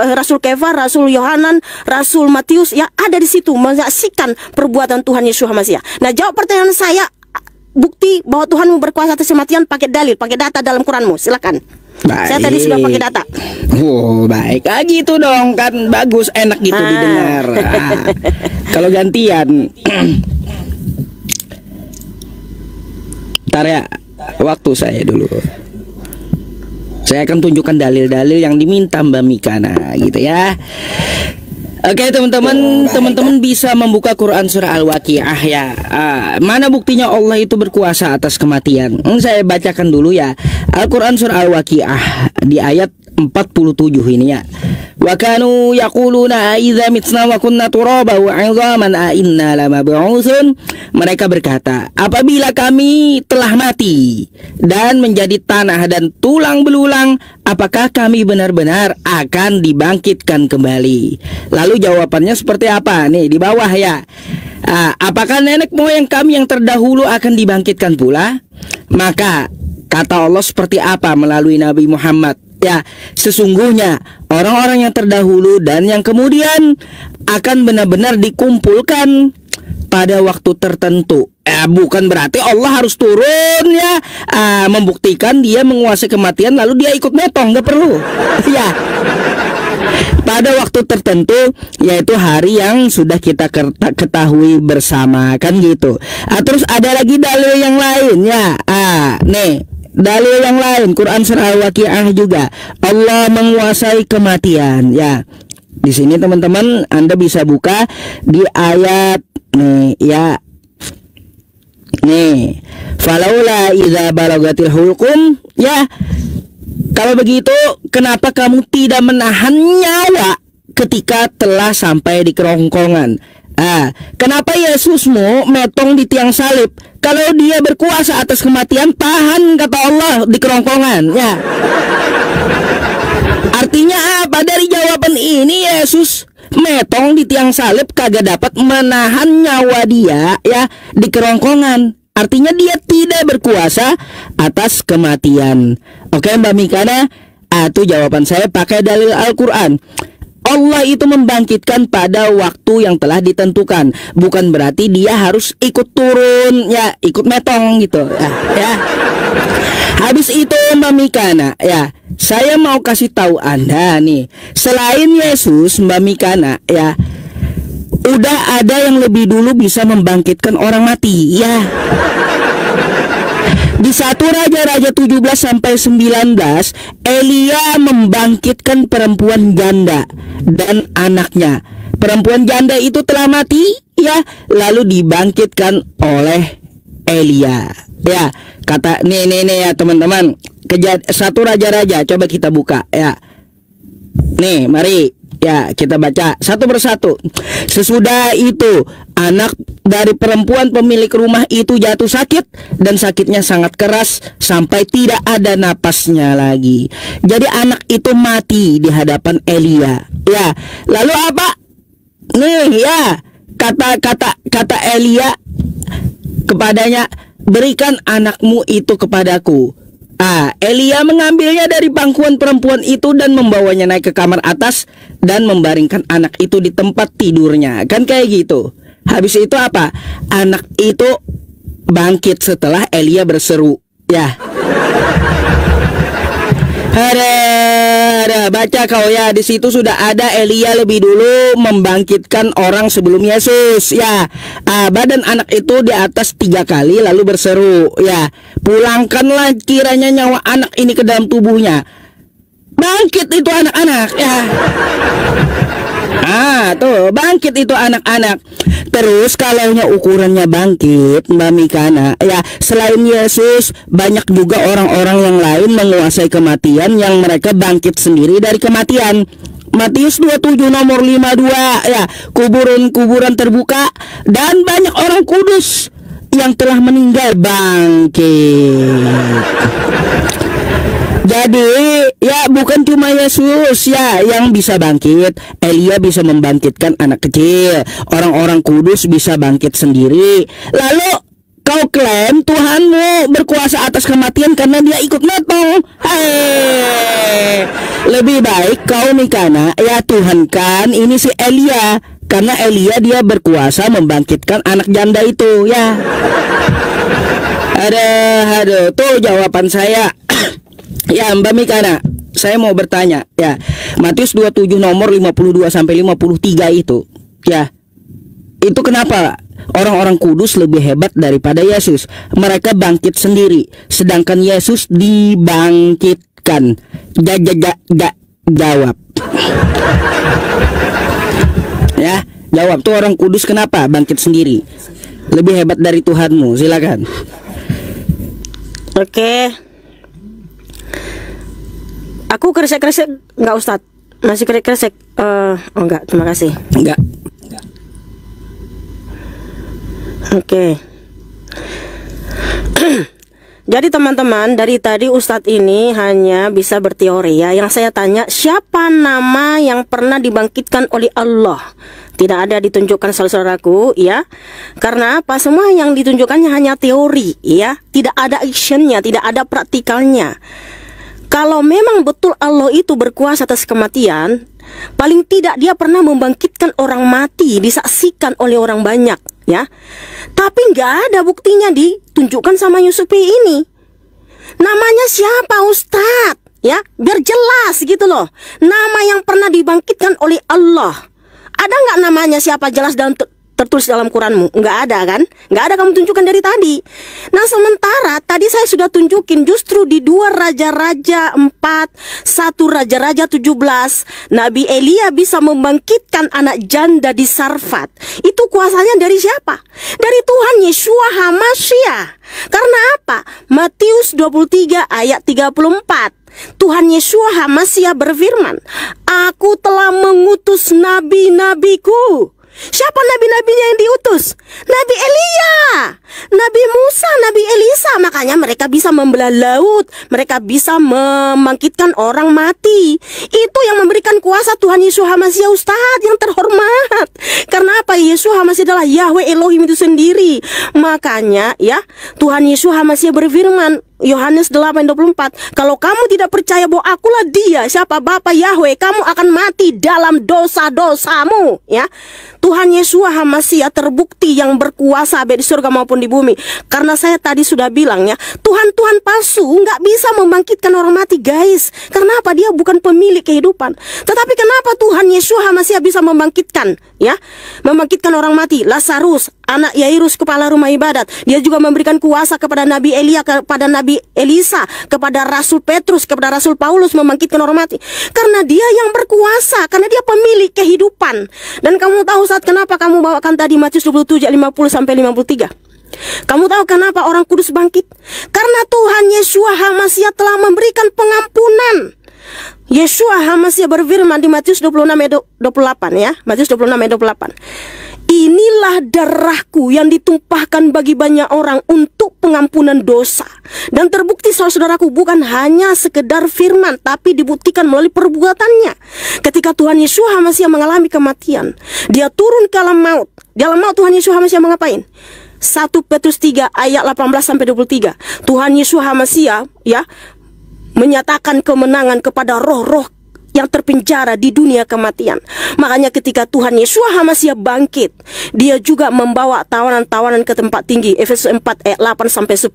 Speaker 1: Yohanan, Rasul Matius ya, ada di situ menyaksikan perbuatan Tuhan Yesus Hamasiah. Nah, jawab pertanyaan saya, bukti bahwa Tuhanmu berkuasa atas kematian pakai dalil, pakai data dalam Quranmu, silakan.
Speaker 2: Baik.
Speaker 1: Saya tadi sudah pakai data.
Speaker 2: Oh, baik. Gitu dong, kan bagus, enak gitu didengar. Kalau gantian ntar ya, waktu saya dulu. Saya akan tunjukkan dalil-dalil yang diminta Mbak Mika, nah gitu ya. Oke teman-teman bisa membuka Quran surah Al-Waqiah ya. Mana buktinya Allah itu berkuasa atas kematian? Saya bacakan dulu ya. Al-Quran surah Al-Waqiah di ayat 47 ini ya. Wa kanu yaquluna idza mitna wa kunna turaba wa 'idhaman a inna lamab'utsun. Mereka berkata, apabila kami telah mati dan menjadi tanah dan tulang belulang, apakah kami benar-benar akan dibangkitkan kembali? Lalu jawabannya seperti apa? Nih di bawah ya. Apakah nenek moyang kami yang terdahulu akan dibangkitkan pula? Maka kata Allah seperti apa melalui Nabi Muhammad? Ya, sesungguhnya orang-orang yang terdahulu dan yang kemudian akan benar-benar dikumpulkan pada waktu tertentu. Bukan berarti Allah harus turun ya, membuktikan dia menguasai kematian lalu dia ikut metong, nggak perlu. Ya, pada waktu tertentu, yaitu hari yang sudah kita ketahui bersama, kan gitu. Terus ada lagi dalil yang lain ya. Nih dalil yang lain, Quran surah Al-Waqiah juga, Allah menguasai kematian ya. Di sini teman-teman Anda bisa buka di ayat nih ya. Nih, falaula idza balagatil hulqum ya. Kalau begitu, kenapa kamu tidak menahan nyawa ketika telah sampai di kerongkongan? Kenapa Yesusmu metong di tiang salib? Kalau dia berkuasa atas kematian, tahan kata Allah di kerongkongan ya. Artinya apa dari jawaban ini? Yesus metong di tiang salib kagak dapat menahan nyawa dia ya di kerongkongan. Artinya dia tidak berkuasa atas kematian. Oke Mbak Mikana, itu jawaban saya pakai dalil Al-Quran. Allah itu membangkitkan pada waktu yang telah ditentukan. Bukan berarti dia harus ikut turun ya, ikut metong gitu ya. Habis itu Mbak Mikana ya, saya mau kasih tahu Anda nih, selain Yesus Mbak Mikana ya, udah ada yang lebih dulu bisa membangkitkan orang mati. Ya. Di 1 Raja-Raja 17 sampai 19, Elia membangkitkan perempuan janda dan anaknya. Perempuan janda itu telah mati, ya, lalu dibangkitkan oleh Elia. Ya, kata nih ya teman-teman. 1 Raja-Raja, coba kita buka ya. Nih, mari ya kita baca satu persatu. Sesudah itu anak dari perempuan pemilik rumah itu jatuh sakit, dan sakitnya sangat keras sampai tidak ada napasnya lagi. Jadi anak itu mati di hadapan Elia. Ya, lalu apa? Nih ya, kata Elia kepadanya, berikan anakmu itu kepadaku. Elia mengambilnya dari pangkuan perempuan itu dan membawanya naik ke kamar atas dan membaringkan anak itu di tempat tidurnya. Kan kayak gitu. Habis itu apa? Anak itu bangkit setelah Elia berseru. Ya. Ada baca kau ya, di situ sudah ada Elia lebih dulu membangkitkan orang sebelum Yesus. Ya, badan anak itu di atas 3 kali lalu berseru, ya, pulangkanlah kiranya nyawa anak ini ke dalam tubuhnya. Bangkit itu anak-anak, ya. Tuh bangkit itu anak-anak. Terus kalaunya ukurannya bangkit, Mbak Mikana, ya, selain Yesus banyak juga orang-orang yang lain menguasai kematian yang mereka bangkit sendiri dari kematian. Matius 27 nomor 52, ya, kuburan terbuka dan banyak orang kudus yang telah meninggal bangkit. Jadi ya bukan cuma Yesus ya yang bisa bangkit. Elia bisa membangkitkan anak kecil. Orang-orang kudus bisa bangkit sendiri. Lalu kau klaim Tuhanmu berkuasa atas kematian karena dia ikut metong. Lebih baik kau Mikana ya tuhankan ini si Elia, karena Elia dia berkuasa membangkitkan anak janda itu ya. Aduh, tuh jawaban saya. Ya Mbak Mikana, saya mau bertanya ya, Matius 27 nomor 52 sampai 53 itu, ya, itu kenapa orang-orang kudus lebih hebat daripada Yesus? Mereka bangkit sendiri, sedangkan Yesus dibangkitkan. Jawab. Ya, jawab tuh orang kudus kenapa bangkit sendiri? Lebih hebat dari Tuhanmu, silakan.
Speaker 1: Oke. Aku kresek-kresek enggak Ustadz? Masih kresek-kresek? Enggak, terima kasih.
Speaker 2: Enggak.
Speaker 1: Oke. Jadi teman-teman, dari tadi Ustadz ini hanya bisa berteori ya. Yang saya tanya, siapa nama yang pernah dibangkitkan oleh Allah? Tidak ada ditunjukkan saudaraku ya. Karena apa? Semua yang ditunjukkannya hanya teori ya. Tidak ada actionnya, tidak ada praktikalnya. Kalau memang betul Allah itu berkuasa atas kematian, paling tidak dia pernah membangkitkan orang mati, disaksikan oleh orang banyak, ya. Tapi nggak ada buktinya ditunjukkan sama Yusuf ini. Namanya siapa Ustadz? Ya, biar jelas gitu loh. Nama yang pernah dibangkitkan oleh Allah. Ada nggak namanya siapa jelas dalam tertulis dalam Quranmu? Nggak ada kan? Nggak ada kamu tunjukkan dari tadi. Nah sementara tadi saya sudah tunjukin justru di 2 Raja-Raja 4, 1 Raja-Raja 17, Nabi Elia bisa membangkitkan anak janda di Sarfat. Itu kuasanya dari siapa? Dari Tuhan Yeshua HaMashiach. Karena apa? Matius 23 ayat 34. Tuhan Yeshua HaMashiach berfirman, aku telah mengutus nabi-nabiku. Siapa nabi-nabinya yang diutus? Nabi Elia, Nabi Musa, Nabi Elisa. Makanya mereka bisa membelah laut, mereka bisa membangkitkan orang mati. Itu yang memberikan kuasa Tuhan Yesus HaMashiach Ustadz yang terhormat. Karena apa? Yesus HaMashiach adalah Yahweh Elohim itu sendiri. Makanya ya Tuhan Yesus HaMashiach berfirman, Yohanes 8:24, kalau kamu tidak percaya bahwa akulah dia, siapa Bapa Yahweh, kamu akan mati dalam dosa-dosamu, ya. Tuhan Yeshua HaMasiah terbukti yang berkuasa baik di surga maupun di bumi. Karena saya tadi sudah bilang, ya, Tuhan palsu nggak bisa membangkitkan orang mati, guys. Kenapa? Dia bukan pemilik kehidupan. Tetapi kenapa Tuhan Yeshua HaMasiah bisa membangkitkan, ya, membangkitkan orang mati? Lazarus, anak Yairus, kepala rumah ibadat, dia juga memberikan kuasa kepada Nabi Elia, kepada Nabi Elisa, kepada Rasul Petrus, kepada Rasul Paulus membangkitkan orang mati. Karena dia yang berkuasa, karena dia pemilik kehidupan. Dan kamu tahu saat kenapa kamu bawakan tadi Matius 27 ayat 50 sampai 53? Kamu tahu kenapa orang kudus bangkit? Karena Tuhan Yeshua HaMasiah telah memberikan pengampunan. Yeshua HaMasiah berfirman di Matius 26 ayat 28, ya. Matius 26 ayat 28. Inilah darahku yang ditumpahkan bagi banyak orang untuk pengampunan dosa. Dan terbukti saudaraku, bukan hanya sekedar firman, tapi dibuktikan melalui perbuatannya. Ketika Tuhan Yeshua HaMasiah mengalami kematian, dia turun ke alam maut. Di alam maut Tuhan Yeshua HaMasiah mengapain? 1 Petrus 3 ayat 18 sampai 23. Tuhan Yeshua HaMasiah, ya, menyatakan kemenangan kepada roh-roh yang terpenjara di dunia kematian. Makanya ketika Tuhan Yeshua HaMasiah bangkit, dia juga membawa tawanan-tawanan ke tempat tinggi. Efesus 4 ayat 8 sampai 10.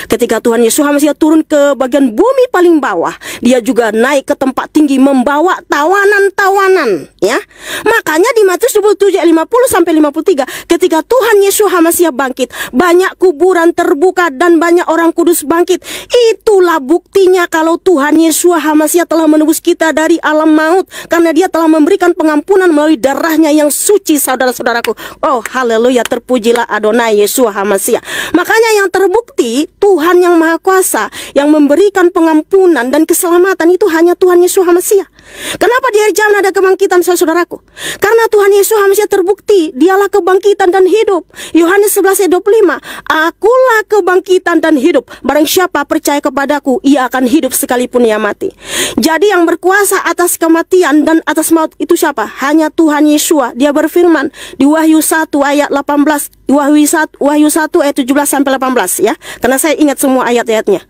Speaker 1: Ketika Tuhan Yeshua HaMasiah turun ke bagian bumi paling bawah, dia juga naik ke tempat tinggi membawa tawanan-tawanan, ya. Makanya di Matius 27 ayat 50 sampai 53, ketika Tuhan Yeshua HaMasiah bangkit, banyak kuburan terbuka dan banyak orang kudus bangkit. Itulah buktinya kalau Tuhan Yeshua HaMasiah telah menebus kita dari alam maut, karena dia telah memberikan pengampunan melalui darahnya yang suci, saudara-saudaraku. Oh, haleluya, terpujilah Adonai Yeshua HaMasiah. Makanya yang terbukti Tuhan yang Maha Kuasa yang memberikan pengampunan dan keselamatan itu hanya Tuhan Yeshua HaMasiah. Kenapa di hari zaman ada kebangkitan, saudaraku? Karena Tuhan Yesus HaMasiah terbukti dialah kebangkitan dan hidup. Yohanes 11 ayat 25, akulah kebangkitan dan hidup. Barang siapa percaya kepadaku, ia akan hidup sekalipun ia mati. Jadi yang berkuasa atas kematian dan atas maut itu siapa? Hanya Tuhan Yeshua. Dia berfirman di Wahyu 1 ayat 18, Wahyu 1 ayat 17 sampai 18, ya. Karena saya ingat semua ayat-ayatnya.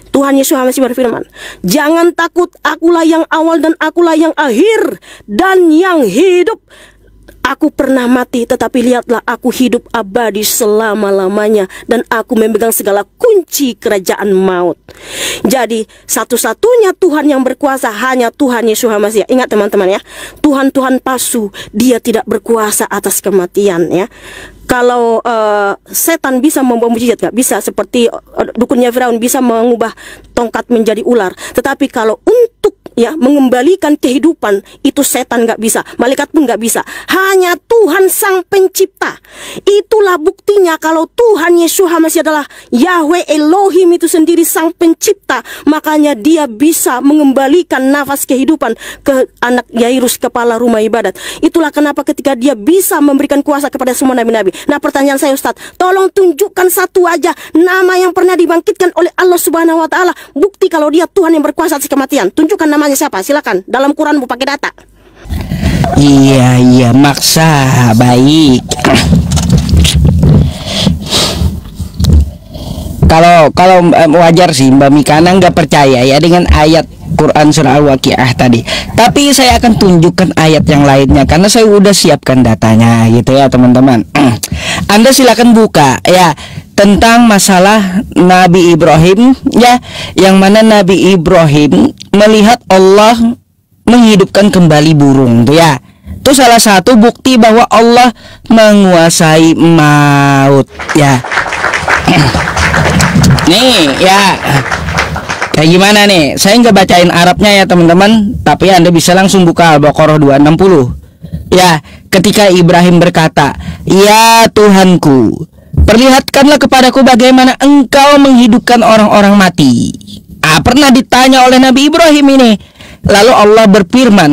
Speaker 1: Tuhan Yesus HaMasiah berfirman, jangan takut, akulah yang awal dan akulah yang akhir dan yang hidup. Aku pernah mati, tetapi lihatlah aku hidup abadi selama-lamanya, dan aku memegang segala kunci kerajaan maut. Jadi satu-satunya Tuhan yang berkuasa hanya Tuhan Yesus HaMasiah. Ingat teman-teman, ya, Tuhan-Tuhan palsu, dia tidak berkuasa atas kematian, ya. Kalau setan bisa membawa mujizat, nggak bisa. Seperti dukunnya Firaun bisa mengubah tongkat menjadi ular. Tetapi kalau untuk, ya, mengembalikan kehidupan, itu setan nggak bisa, malaikat pun nggak bisa. Hanya Tuhan Sang Pencipta. Itulah buktinya kalau Tuhan Yesus HaMasiah adalah Yahweh Elohim itu sendiri, Sang Pencipta. Makanya dia bisa mengembalikan nafas kehidupan ke anak Yairus, kepala rumah ibadat. Itulah kenapa ketika dia bisa memberikan kuasa kepada semua nabi-nabi. Nah, pertanyaan saya, Ustadz, tolong tunjukkan satu aja nama yang pernah dibangkitkan oleh Allah Subhanahu wa Ta'ala, bukti kalau dia Tuhan yang berkuasa atas kematian. Tunjukkan namanya siapa, silakan. Dalam Quran, pakai data.
Speaker 2: Iya, maksa. Baik. Kalau wajar sih Mbak Mikana nggak percaya, ya, dengan ayat Quran surah Al-Waqiah tadi. Tapi saya akan tunjukkan ayat yang lainnya karena saya udah siapkan datanya, gitu ya teman-teman. Anda silakan buka, ya, tentang masalah Nabi Ibrahim, ya, yang mana Nabi Ibrahim melihat Allah menghidupkan kembali burung, tuh, ya. Itu salah satu bukti bahwa Allah menguasai maut, ya. Nih, ya, kayak gimana nih? Saya nggak bacain Arabnya, ya teman-teman, tapi Anda bisa langsung buka Al-Baqarah 260. Ya, ketika Ibrahim berkata, ya Tuhanku, perlihatkanlah kepadaku bagaimana engkau menghidupkan orang-orang mati. Pernah ditanya oleh Nabi Ibrahim ini. Lalu Allah berfirman,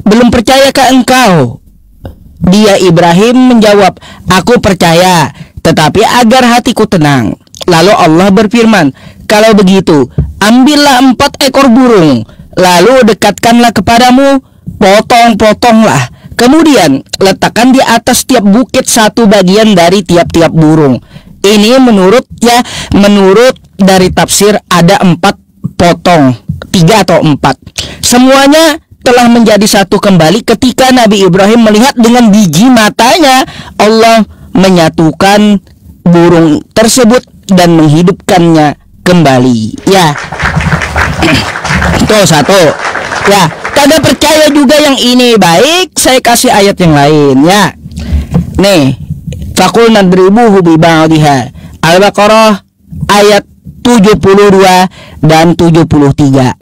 Speaker 2: belum percayakah engkau? Dia Ibrahim menjawab, aku percaya, tetapi agar hatiku tenang. Lalu Allah berfirman, kalau begitu, ambillah 4 ekor burung, lalu dekatkanlah kepadamu, potong-potonglah. Kemudian letakkan di atas tiap bukit satu bagian dari tiap-tiap burung. Ini menurut dari tafsir ada 4 potong, 3 atau 4. Semuanya telah menjadi satu kembali ketika Nabi Ibrahim melihat dengan biji matanya Allah menyatukan burung tersebut dan menghidupkannya kembali. Ya. Tuh satu. Ya, kagak percaya juga yang ini. Baik, saya kasih ayat yang lain ya. Nih, faqul nadribuhu bi ba'dihha. Al-Baqarah ayat 72 dan 73.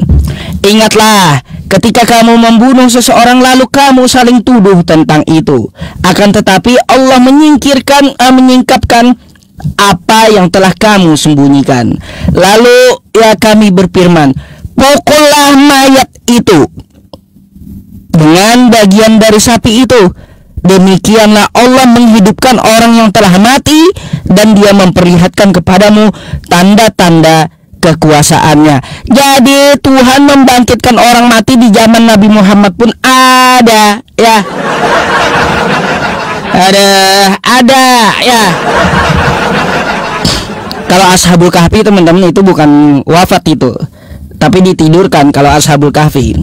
Speaker 2: Ingatlah ketika kamu membunuh seseorang lalu kamu saling tuduh tentang itu. Akan tetapi Allah menyingkapkan apa yang telah kamu sembunyikan. Lalu ya kami berfirman, pukullah mayat itu dengan bagian dari sapi itu. Demikianlah Allah menghidupkan orang yang telah mati dan Dia memperlihatkan kepadamu tanda-tanda kekuasaannya. Jadi Tuhan membangkitkan orang mati di zaman Nabi Muhammad pun ada ya. Ada ya. Kalau Ashabul Kahfi teman-teman itu bukan wafat itu, tapi ditidurkan kalau Ashabul Kahfi.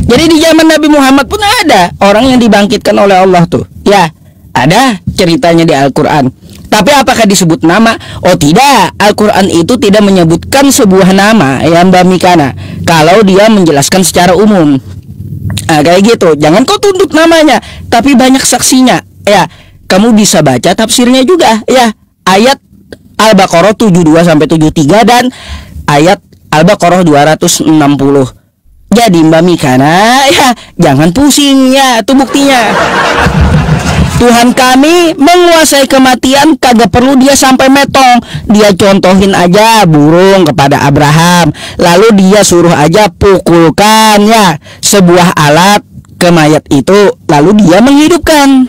Speaker 2: Jadi di zaman Nabi Muhammad pun ada orang yang dibangkitkan oleh Allah tuh. Ya, ada ceritanya di Al-Quran. Tapi apakah disebut nama? Oh tidak, Al-Quran itu tidak menyebutkan sebuah nama ya Mbak Mikana, kalau dia menjelaskan secara umum. Nah, kayak gitu. Jangan kau tunduk namanya, tapi banyak saksinya. Ya, kamu bisa baca tafsirnya juga ya. Ayat Al-Baqarah 72 sampai 73 dan ayat Al-Baqarah 260. Jadi Mbak Mikana ya jangan pusing ya, itu buktinya. Tuhan kami menguasai kematian, kagak perlu dia sampai metong. Dia contohin aja burung kepada Abraham, lalu dia suruh aja pukulkan ya sebuah alat ke mayat itu, lalu dia menghidupkan.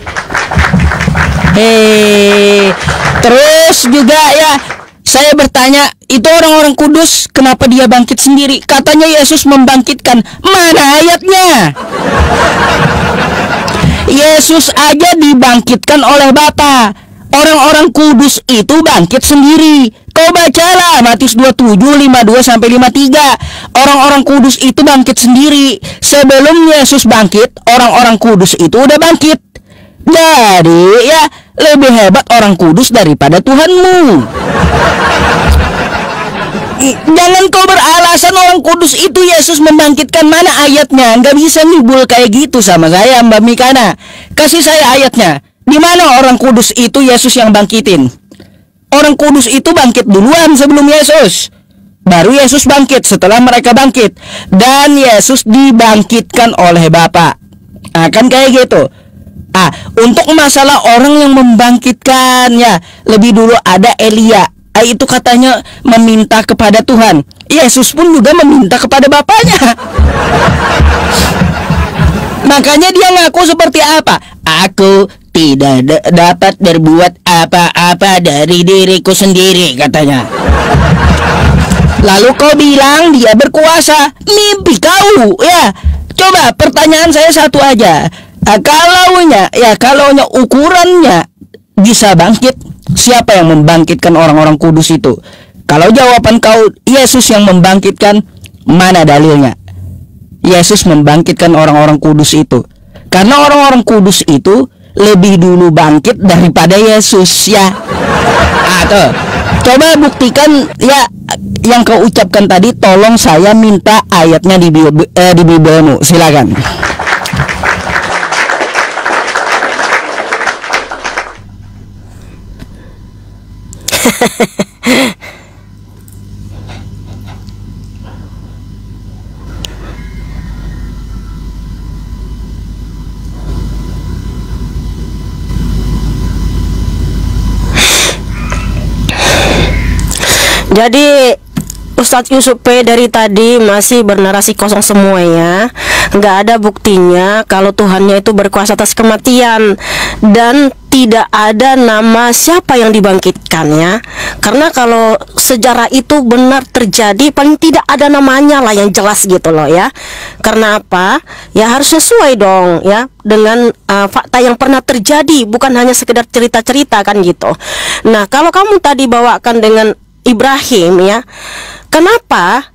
Speaker 2: Terus juga ya saya bertanya, itu orang-orang kudus kenapa dia bangkit sendiri? Katanya Yesus membangkitkan. Mana ayatnya? Yesus aja dibangkitkan oleh Bapa. Orang-orang kudus itu bangkit sendiri. Kau bacalah Matius 27, 52 sampai 53. Orang-orang kudus itu bangkit sendiri. Sebelum Yesus bangkit, orang-orang kudus itu udah bangkit. Jadi ya lebih hebat orang kudus daripada Tuhanmu. Jangan kau beralasan orang kudus itu Yesus membangkitkan. Mana ayatnya? Nggak bisa ngibul kayak gitu sama saya Mbak Mikana. Kasih saya ayatnya. Di mana orang kudus itu Yesus yang bangkitin? Orang kudus itu bangkit duluan sebelum Yesus. Baru Yesus bangkit setelah mereka bangkit. Dan Yesus dibangkitkan oleh Bapa. Kan kayak gitu. Untuk masalah orang yang membangkitkan ya, lebih dulu ada Elia. Itu katanya meminta kepada Tuhan. Yesus pun juga meminta kepada Bapaknya. Makanya dia ngaku seperti apa? Aku tidak dapat berbuat apa-apa dari diriku sendiri, katanya. Lalu kau bilang dia berkuasa. Mimpi kau ya. Coba pertanyaan saya satu aja. Kalaunya ukurannya bisa bangkit, siapa yang membangkitkan orang-orang kudus itu? Kalau jawaban kau Yesus yang membangkitkan, mana dalilnya? Yesus membangkitkan orang-orang kudus itu karena orang-orang kudus itu lebih dulu bangkit daripada Yesus ya. Tuh. Coba buktikan ya yang kau ucapkan tadi. Tolong saya minta ayatnya di Bibelmu. Silakan.
Speaker 1: Jadi Ustadz Yusuf P dari tadi masih bernarasi kosong semua ya. Nggak ada buktinya kalau Tuhannya itu berkuasa atas kematian. Dan tidak ada nama siapa yang dibangkitkannya. Karena kalau sejarah itu benar terjadi, paling tidak ada namanya lah yang jelas gitu loh ya. Karena apa? Ya harus sesuai dong ya dengan fakta yang pernah terjadi, bukan hanya sekedar cerita-cerita kan gitu. Nah, kalau kamu tadi bawakan dengan Ibrahim ya, kenapa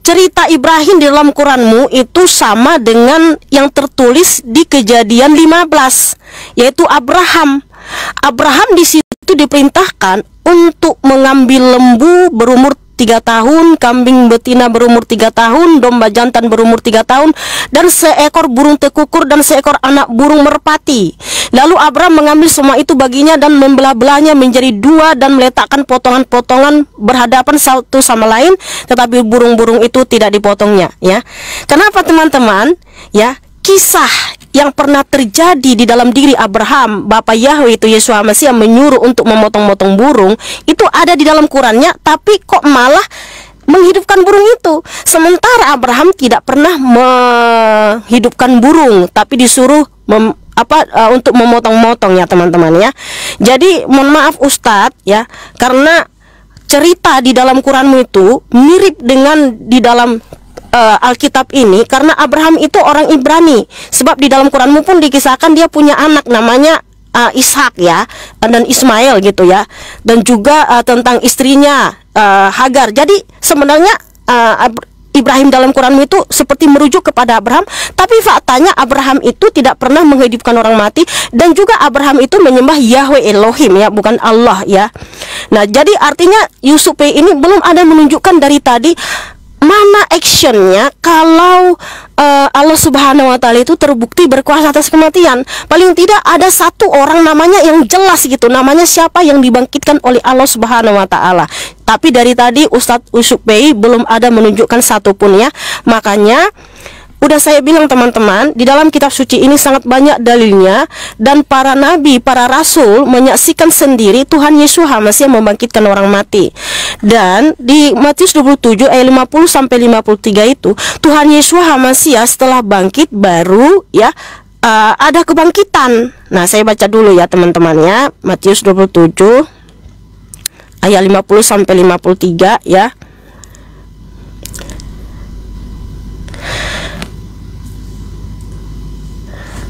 Speaker 1: cerita Ibrahim di dalam Quranmu itu sama dengan yang tertulis di Kejadian 15, yaitu Abraham. Abraham di situ diperintahkan untuk mengambil lembu berumur 3 tahun, kambing betina berumur 3 tahun, domba jantan berumur 3 tahun, dan seekor burung tekukur dan seekor anak burung merpati. Lalu Abraham mengambil semua itu baginya dan membelah-belahnya menjadi 2 dan meletakkan potongan-potongan berhadapan satu sama lain, tetapi burung-burung itu tidak dipotongnya ya. Kenapa teman-teman? Ya, kisah yang pernah terjadi di dalam diri Abraham, Bapa Yahweh itu Yesus Masih yang menyuruh untuk memotong-motong burung, itu ada di dalam Qurannya, tapi kok malah menghidupkan burung itu. Sementara Abraham tidak pernah menghidupkan burung, tapi disuruh untuk memotong-motong ya teman-teman ya. Jadi mohon maaf Ustadz ya, karena cerita di dalam Quranmu itu mirip dengan di dalam Alkitab ini, karena Abraham itu orang Ibrani. Sebab di dalam Quranmu pun dikisahkan dia punya anak namanya Ishak ya, dan Ismail gitu ya. Dan juga tentang istrinya Hagar. Jadi sebenarnya Ibrahim dalam Quranmu itu seperti merujuk kepada Abraham, tapi faktanya Abraham itu tidak pernah menghidupkan orang mati, dan juga Abraham itu menyembah Yahweh Elohim ya, bukan Allah ya. Nah, jadi artinya Yusuf ini belum ada menunjukkan dari tadi mana actionnya kalau Allah Subhanahu wa Ta'ala itu terbukti berkuasa atas kematian. Paling tidak ada satu orang namanya yang jelas gitu, namanya siapa yang dibangkitkan oleh Allah Subhanahu wa Ta'ala. Tapi dari tadi Ustadz Yusuf belum ada menunjukkan satupun ya. Makanya udah saya bilang teman-teman, di dalam kitab suci ini sangat banyak dalilnya, dan para nabi, para rasul menyaksikan sendiri Tuhan Yesus Masih membangkitkan orang mati. Dan di Matius 27 ayat 50 sampai 53 itu Tuhan Yesus Masih setelah bangkit baru ya ada kebangkitan. Nah, saya baca dulu ya teman-teman ya. Matius 27 ayat 50 sampai 53 ya.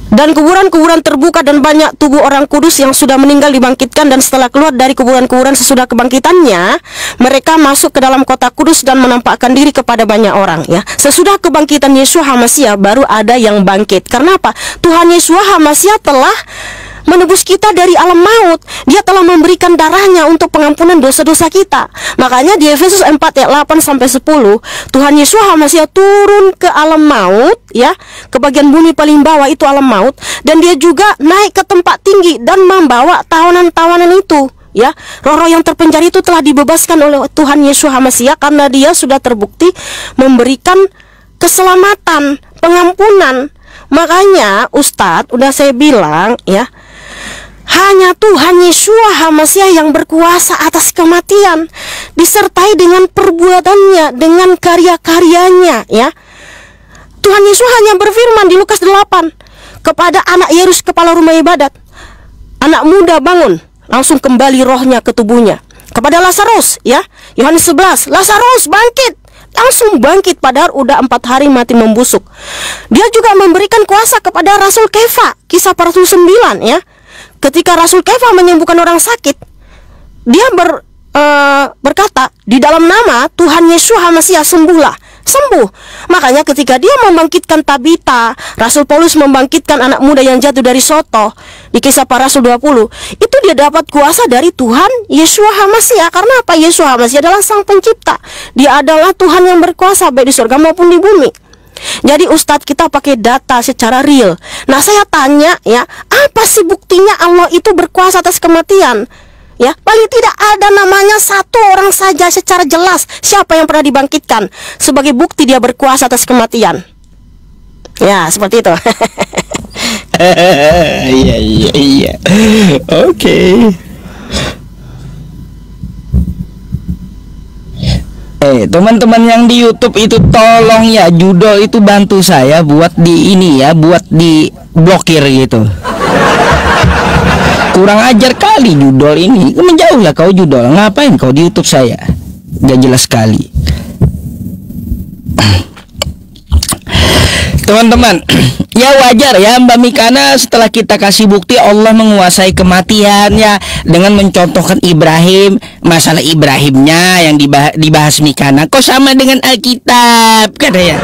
Speaker 1: Dan kuburan-kuburan terbuka dan banyak tubuh orang kudus yang sudah meninggal dibangkitkan, dan setelah keluar dari kuburan-kuburan sesudah kebangkitannya, mereka masuk ke dalam kota kudus dan menampakkan diri kepada banyak orang ya. Sesudah kebangkitan Yesus Masih baru ada yang bangkit. Karena apa? Tuhan Yesus Masih telah menebus kita dari alam maut. Dia telah memberikan darahnya untuk pengampunan dosa-dosa kita. Makanya di Efesus 4 ayat 8 sampai 10, Tuhan Yesus Masih turun ke alam maut ya, ke bagian bumi paling bawah itu alam maut, dan dia juga naik ke tempat tinggi dan membawa tawanan-tawanan itu ya. Roh-roh yang terpenjara itu telah dibebaskan oleh Tuhan Yesus Masih karena dia sudah terbukti memberikan keselamatan, pengampunan. Makanya Ustadz udah saya bilang ya, hanya Tuhan Yesus Masih yang berkuasa atas kematian, disertai dengan perbuatannya, dengan karya-karyanya ya. Tuhan Yesus hanya berfirman di Lukas 8 kepada anak Yairus, kepala rumah ibadat, anak muda bangun, langsung kembali rohnya ke tubuhnya. Kepada Lazarus ya, Yohanes 11, Lazarus bangkit, langsung bangkit padahal udah 4 hari mati membusuk. Dia juga memberikan kuasa kepada Rasul Kefa, Kisah para Rasul 9 ya. Ketika Rasul Kefa menyembuhkan orang sakit, dia berkata, di dalam nama Tuhan Yesus Masih sembuhlah, sembuh. Makanya ketika dia membangkitkan Tabita, Rasul Paulus membangkitkan anak muda yang jatuh dari soto di Kisah para Rasul 20, itu dia dapat kuasa dari Tuhan Yesus Masih. Karena apa? Yesus Masih adalah Sang Pencipta. Dia adalah Tuhan yang berkuasa baik di surga maupun di bumi. Jadi Ustadz, kita pakai data secara real. Nah, saya tanya ya, apa sih buktinya Allah itu berkuasa atas kematian? Ya, paling tidak ada namanya satu orang saja secara jelas siapa yang pernah dibangkitkan sebagai bukti dia berkuasa atas kematian. Ya, seperti itu.
Speaker 2: Iya. Oke. Teman-teman yang di YouTube itu tolong ya, judul itu bantu saya buat di ini ya, buat di blokir gitu. Kurang ajar kali Judol ini. Menjauhlah kau Judol. Ngapain kau di YouTube saya? Gak jelas sekali. Teman-teman, ya wajar ya Mbak Mikana setelah kita kasih bukti Allah menguasai kematian ya, dengan mencontohkan Ibrahim, masalah Ibrahimnya yang dibahas Mikana kok sama dengan Alkitab katanya.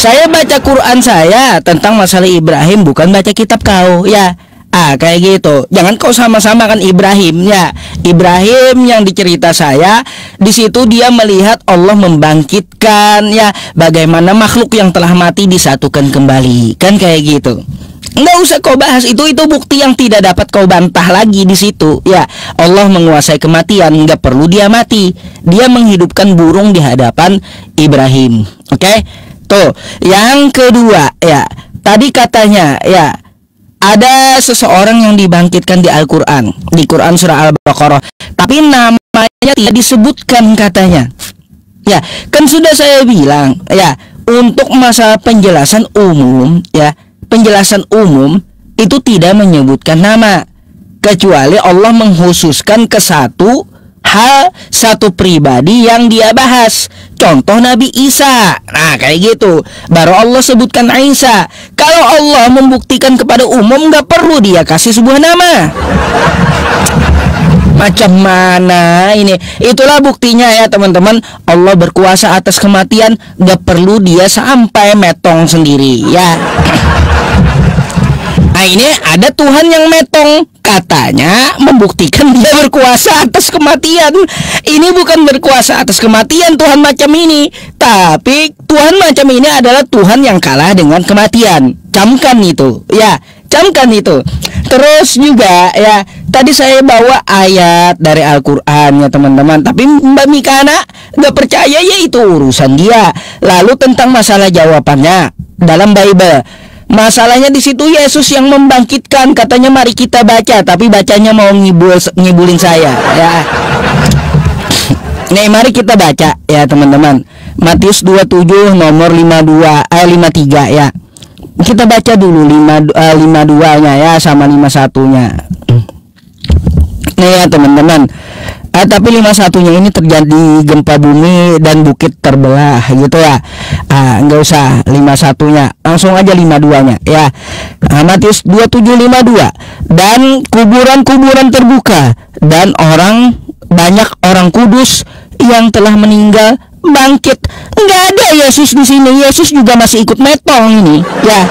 Speaker 2: Saya baca Quran saya tentang masalah Ibrahim, bukan baca kitab kau ya. Kayak gitu. Jangan kau sama-samakan Ibrahim ya. Ibrahim yang dicerita saya, di situ dia melihat Allah membangkitkan ya, bagaimana makhluk yang telah mati disatukan kembali. Kan kayak gitu. Nggak usah kau bahas itu bukti yang tidak dapat kau bantah lagi di situ ya. Allah menguasai kematian, nggak perlu dia mati. Dia menghidupkan burung di hadapan Ibrahim. Oke? Tuh, yang kedua ya. Tadi katanya ya, ada seseorang yang dibangkitkan di Al-Quran, di Quran surah Al-Baqarah, tapi namanya tidak disebutkan katanya. Ya, kan sudah saya bilang ya, untuk masalah penjelasan umum ya, penjelasan umum itu tidak menyebutkan nama, kecuali Allah mengkhususkan ke satu hal, satu pribadi yang dia bahas. Contoh Nabi Isa. Nah kayak gitu, baru Allah sebutkan Isa. Kalau Allah membuktikan kepada umum, gak perlu dia kasih sebuah nama. Macam mana ini? Itulah buktinya ya teman-teman, Allah berkuasa atas kematian, gak perlu dia sampai metong sendiri ya. Nah ini ada Tuhan yang metong, katanya membuktikan dia berkuasa atas kematian. Ini bukan berkuasa atas kematian Tuhan macam ini, tapi Tuhan macam ini adalah Tuhan yang kalah dengan kematian. Camkan itu ya, camkan itu. Terus juga ya, tadi saya bawa ayat dari Al-Quran ya teman-teman, tapi Mbak Mikana gak percaya, ya itu urusan dia. Lalu tentang masalah jawabannya dalam Bible, masalahnya di situ Yesus yang membangkitkan, katanya mari kita baca, tapi bacanya mau ngibulin saya ya. Nih mari kita baca ya teman-teman, Matius 27 nomor 53 ya. Kita baca dulu 52-nya ya sama 51-nya. Nih ya teman-teman. Tapi 51-nya ini terjadi gempa bumi dan bukit terbelah gitu ya. Nggak usah 51-nya, langsung aja 52-nya ya. Matius 27:52. Dan kuburan-kuburan terbuka, dan banyak orang kudus yang telah meninggal bangkit. Nggak ada Yesus di sini. Yesus juga masih ikut metong ini ya.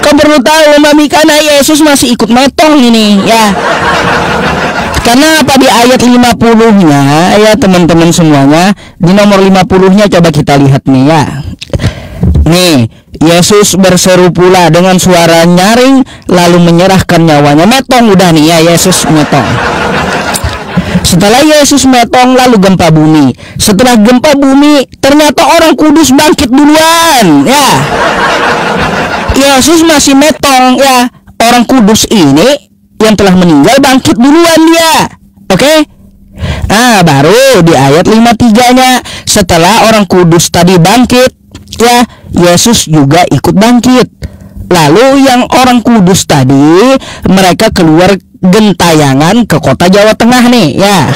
Speaker 2: Kau perlu tahu Mbak Mikana, Yesus masih ikut metong ini ya. Karena apa, di ayat 50-nya ya teman-teman semuanya, di nomor 50-nya coba kita lihat nih ya. Nih, Yesus berseru pula dengan suara nyaring, lalu menyerahkan nyawanya. Metong udah nih ya, Yesus metong. Setelah Yesus metong, lalu gempa bumi. Setelah gempa bumi, ternyata orang kudus bangkit duluan ya. Yesus masih metong ya. Orang kudus ini yang telah meninggal bangkit duluan dia. Oke? Nah baru di ayat 53-nya, setelah orang kudus tadi bangkit ya, Yesus juga ikut bangkit. Lalu yang orang kudus tadi, mereka keluar gentayangan ke kota Jawa Tengah nih ya.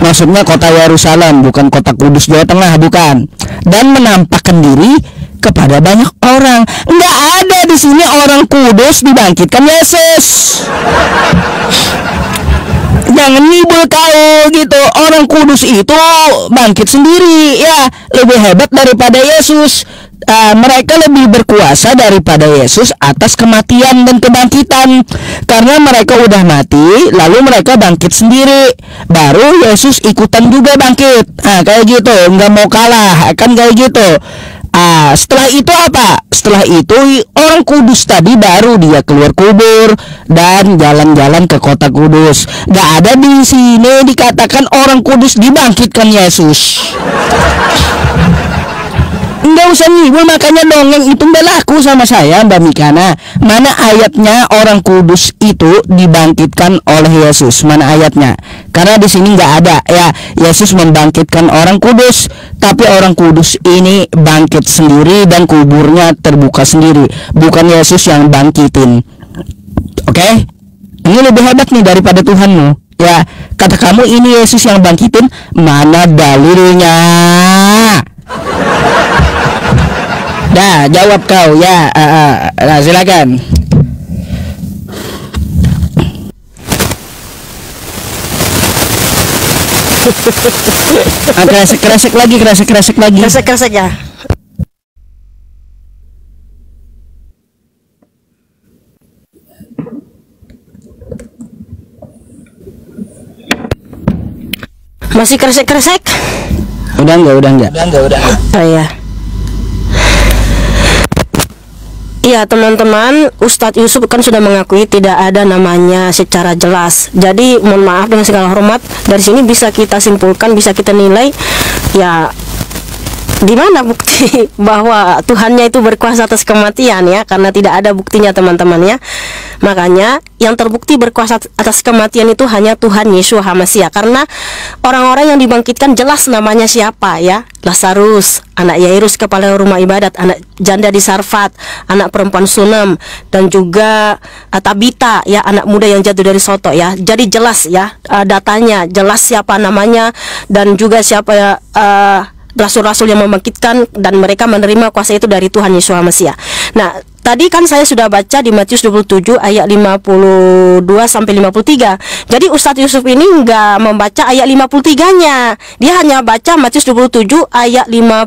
Speaker 2: Maksudnya kota Yerusalem, bukan kota Kudus Jawa Tengah, bukan. Dan menampakkan diri kepada banyak orang. Nggak ada di sini orang kudus dibangkitkan Yesus. Jangan ngibul kau gitu. Orang kudus itu bangkit sendiri ya, lebih hebat daripada Yesus. Mereka lebih berkuasa daripada Yesus atas kematian dan kebangkitan, karena mereka udah mati lalu mereka bangkit sendiri, baru Yesus ikutan juga bangkit. Kayak gitu, nggak mau kalah kan kayak gitu. Setelah itu apa? Setelah itu orang kudus tadi baru dia keluar kubur dan jalan-jalan ke kota kudus. Gak ada di sini dikatakan orang kudus dibangkitkan Yesus. Nggak nggak usah ngibul, makanya dongeng itu nggak laku sama saya, Mbak Mikana. Mana ayatnya orang kudus itu dibangkitkan oleh Yesus? Mana ayatnya? Karena di sini nggak ada ya Yesus membangkitkan orang kudus, tapi orang kudus ini bangkit sendiri dan kuburnya terbuka sendiri, bukan Yesus yang bangkitin. Oke? Ini lebih hebat nih daripada Tuhanmu. Ya, kata kamu ini Yesus yang bangkitin, mana dalilnya? Dah, jawab kau ya. Nah, silakan. Kresek lagi.
Speaker 1: Kresek ya. Masih kresek?
Speaker 2: Udah enggak.
Speaker 1: Oh iya. Iya teman-teman, Ustadz Yusuf kan sudah mengakui tidak ada namanya secara jelas. Jadi mohon maaf dengan segala hormat, dari sini bisa kita simpulkan, bisa kita nilai ya di mana bukti bahwa Tuhannya itu berkuasa atas kematian ya, karena tidak ada buktinya teman-teman ya. Makanya yang terbukti berkuasa atas kematian itu hanya Tuhan Yesus HaMasiah, karena orang-orang yang dibangkitkan jelas namanya siapa ya. Lazarus, anak Yairus kepala rumah ibadat, anak janda di Sarfat, anak perempuan Sunem, dan juga Tabita ya, anak muda yang jatuh dari soto ya. Jadi jelas ya, datanya jelas siapa namanya, dan juga siapa ya rasul-rasul yang membangkitkan, dan mereka menerima kuasa itu dari Tuhan Yesus HaMasiah. Nah, tadi kan saya sudah baca di Matius 27 ayat 52 sampai 53. Jadi Ustadz Yusuf ini enggak membaca ayat 53-nya. Dia hanya baca Matius 27 ayat 50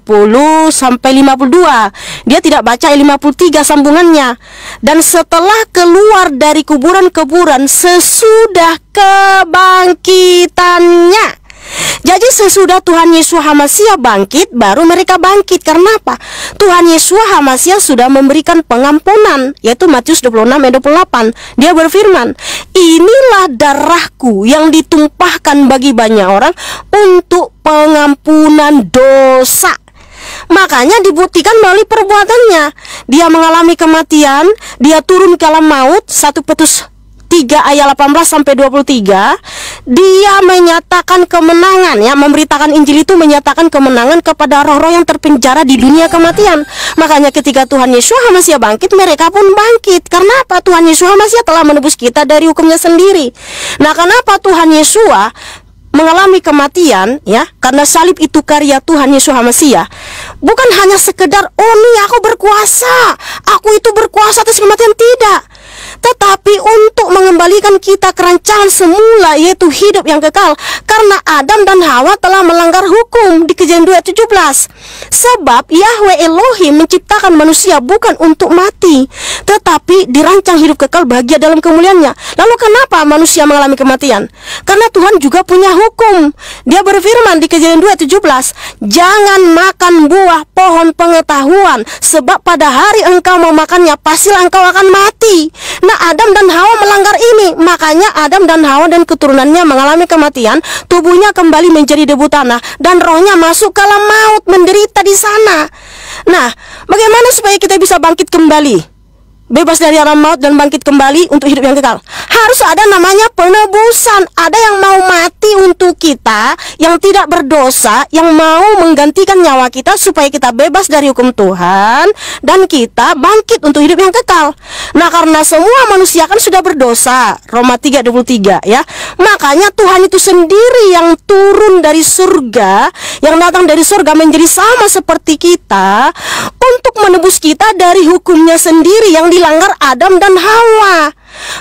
Speaker 1: sampai 52. Dia tidak baca ayat 53 sambungannya. Dan setelah keluar dari kuburan-kuburan sesudah kebangkitannya. Jadi sesudah Tuhan Yesus HaMasiah bangkit, baru mereka bangkit. Karena apa? Tuhan Yesus HaMasiah sudah memberikan pengampunan, yaitu Matius 26 ayat 28. Dia berfirman, inilah darahku yang ditumpahkan bagi banyak orang untuk pengampunan dosa. Makanya dibuktikan melalui perbuatannya. Dia mengalami kematian, dia turun ke alam maut, 1 Petrus 3 ayat 18 sampai 23. Dia menyatakan kemenangan ya, memberitakan Injil itu menyatakan kemenangan kepada roh-roh yang terpenjara di dunia kematian. Makanya ketika Tuhan Yesus HaMasiah bangkit, mereka pun bangkit. Karena apa? Tuhan Yesus HaMasiah telah menebus kita dari hukumnya sendiri. Nah, kenapa Tuhan Yesus mengalami kematian ya? Karena salib itu karya Tuhan Yesus HaMasiah. Bukan hanya sekedar oh nih aku berkuasa, aku itu berkuasa atas kematian, tidak. Tetapi untuk mengembalikan kita ke rancangan semula, yaitu hidup yang kekal. Karena Adam dan Hawa telah melanggar hukum di Kejadian 2 ayat 17. Sebab Yahweh Elohim menciptakan manusia bukan untuk mati, tetapi dirancang hidup kekal bahagia dalam kemuliaannya. Lalu kenapa manusia mengalami kematian? Karena Tuhan juga punya hukum. Dia berfirman di Kejadian 2 ayat 17, jangan makan buah pohon pengetahuan, sebab pada hari engkau memakannya pastilah engkau akan mati. Nah, Adam dan Hawa melanggar ini. Makanya Adam dan Hawa dan keturunannya mengalami kematian. Tubuhnya kembali menjadi debu tanah, dan rohnya masuk ke alam maut, menderita di sana. Nah, bagaimana supaya kita bisa bangkit kembali, bebas dari alam maut dan bangkit kembali untuk hidup yang kekal? Harus ada namanya penebusan. Ada yang mau mati untuk kita, yang tidak berdosa, yang mau menggantikan nyawa kita supaya kita bebas dari hukum Tuhan dan kita bangkit untuk hidup yang kekal. Nah, karena semua manusia kan sudah berdosa, Roma 3:23 ya. Makanya Tuhan itu sendiri yang turun dari surga, yang datang dari surga menjadi sama seperti kita untuk menebus kita dari hukumnya sendiri yang dilanggar Adam dan Hawa.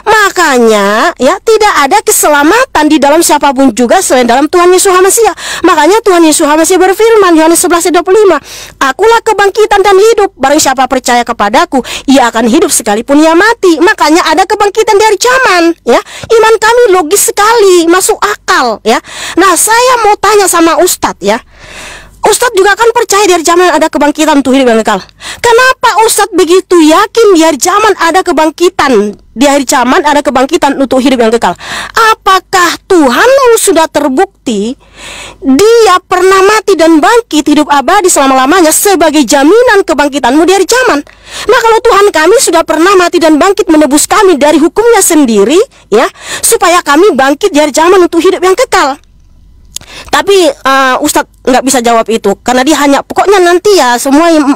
Speaker 1: Makanya ya, tidak ada keselamatan di dalam siapapun juga selain dalam Tuhan Yesus HaMasiah. Makanya Tuhan Yesus HaMasiah berfirman, Yohanes 11:25, akulah kebangkitan dan hidup, barang siapa percaya kepadaku, ia akan hidup sekalipun ia mati. Makanya ada kebangkitan dari zaman ya. Iman kami logis sekali, masuk akal ya. Nah, saya mau tanya sama Ustadz ya, Ustadz juga kan percaya di hari zaman ada kebangkitan untuk hidup yang kekal. Kenapa Ustadz begitu yakin di hari zaman ada kebangkitan? Di hari zaman ada kebangkitan untuk hidup yang kekal. Apakah Tuhanmu sudah terbukti Dia pernah mati dan bangkit hidup abadi selama-lamanya sebagai jaminan kebangkitanmu di hari zaman? Nah, kalau Tuhan kami sudah pernah mati dan bangkit menebus kami dari hukumnya sendiri, ya, supaya kami bangkit di hari zaman untuk hidup yang kekal. Tapi Ustadz nggak bisa jawab itu, karena dia hanya pokoknya nanti ya semua yang,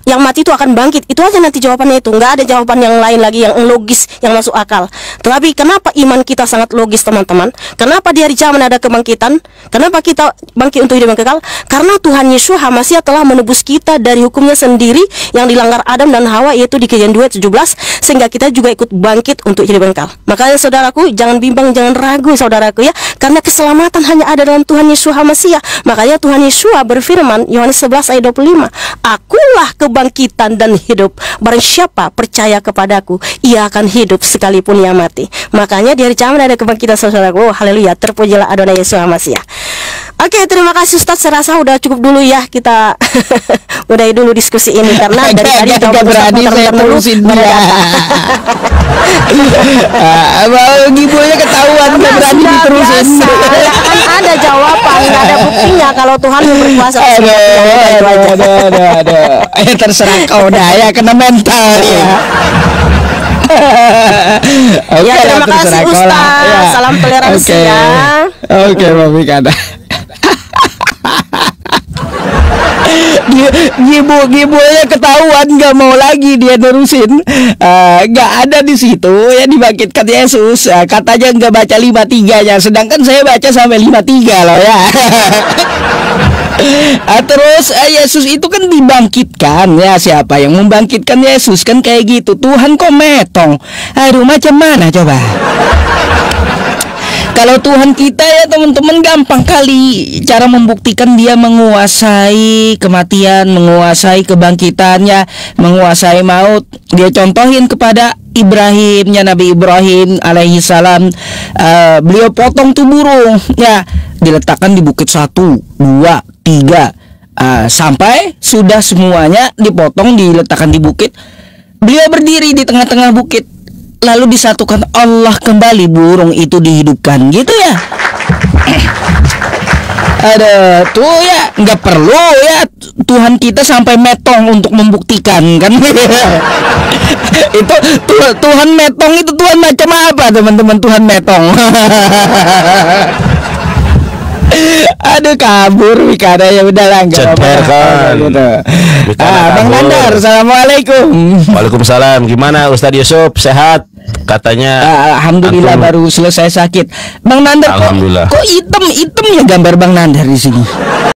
Speaker 1: yang mati itu akan bangkit. Itu aja nanti jawabannya, itu nggak ada jawaban yang lain lagi yang logis, yang masuk akal. Tetapi kenapa iman kita sangat logis, teman-teman? Kenapa di hari zaman ada kebangkitan? Kenapa kita bangkit untuk hidup yang kekal? Karena Tuhan Yesus HaMasiah telah menebus kita dari hukumnya sendiri yang dilanggar Adam dan Hawa, yaitu di Kejadian 2:17, sehingga kita juga ikut bangkit untuk hidup yang kekal. Makanya saudaraku, jangan bimbang, jangan ragu saudaraku ya, karena keselamatan hanya ada dalam Tuhan Yesus HaMasiah. Makanya Tuhan Yesus berfirman, Yohanes 11 ayat 25, Akulah kebangkitan dan hidup. Barang siapa percaya kepadaku, ia akan hidup sekalipun ia mati. Makanya di hari zaman ada kebangkitan saudaraku. Oh, haleluya, terpujilah Adonai Yesus HaMasiah. Oke, terima kasih Ustadz. Saya rasa udah cukup dulu ya, kita udahi dulu diskusi ini, karena dari tadi
Speaker 2: gak berani saya terusin dia. Mau gibonya ketahuan, gak berani diterusin.
Speaker 1: Kan ada jawaban, nggak ada buktinya kalau Tuhan yang berkuasa.
Speaker 2: Aduh. Terserah kau dah ya, kena mental ya.
Speaker 1: Ya, terima kasih Ustadz. Ya. Salam toleransi ya.
Speaker 2: Oke, Mami Kada. Gibonya ketahuan, nggak mau lagi dia nerusin. Nggak ada di situ ya, dibangkitkan Yesus. Katanya nggak baca 53-nya, sedangkan saya baca sampai 53 loh ya. Terus Yesus itu kan dibangkitkan ya. Siapa yang membangkitkan Yesus? Kan kayak gitu. Tuhan kok metong. Aduh, macam mana coba? Kalau Tuhan kita ya teman-teman, gampang kali cara membuktikan dia menguasai kematian, menguasai kebangkitannya, menguasai maut. Dia contohin kepada Ibrahimnya, Nabi Ibrahim alaihi salam. Beliau potong tuh burung ya, diletakkan di bukit 1, 2, 3, sampai sudah semuanya dipotong, diletakkan di bukit. Beliau berdiri di tengah-tengah bukit, lalu disatukan Allah kembali, burung itu dihidupkan gitu ya. Ada tuh ya, nggak perlu ya Tuhan kita sampai metong untuk membuktikan kan. Itu Tuhan metong itu Tuhan macam apa teman-teman? Tuhan metong. Aduh, kabur Wikada, ya udahlah, enggak
Speaker 3: apa-apa gitu.
Speaker 2: Bang Nandar, assalamualaikum.
Speaker 3: Waalaikumsalam. Gimana Ustadz Yusuf, sehat? Katanya
Speaker 2: alhamdulillah antum baru selesai sakit. Bang Nandar, kok hitam ya gambar Bang Nandar di sini?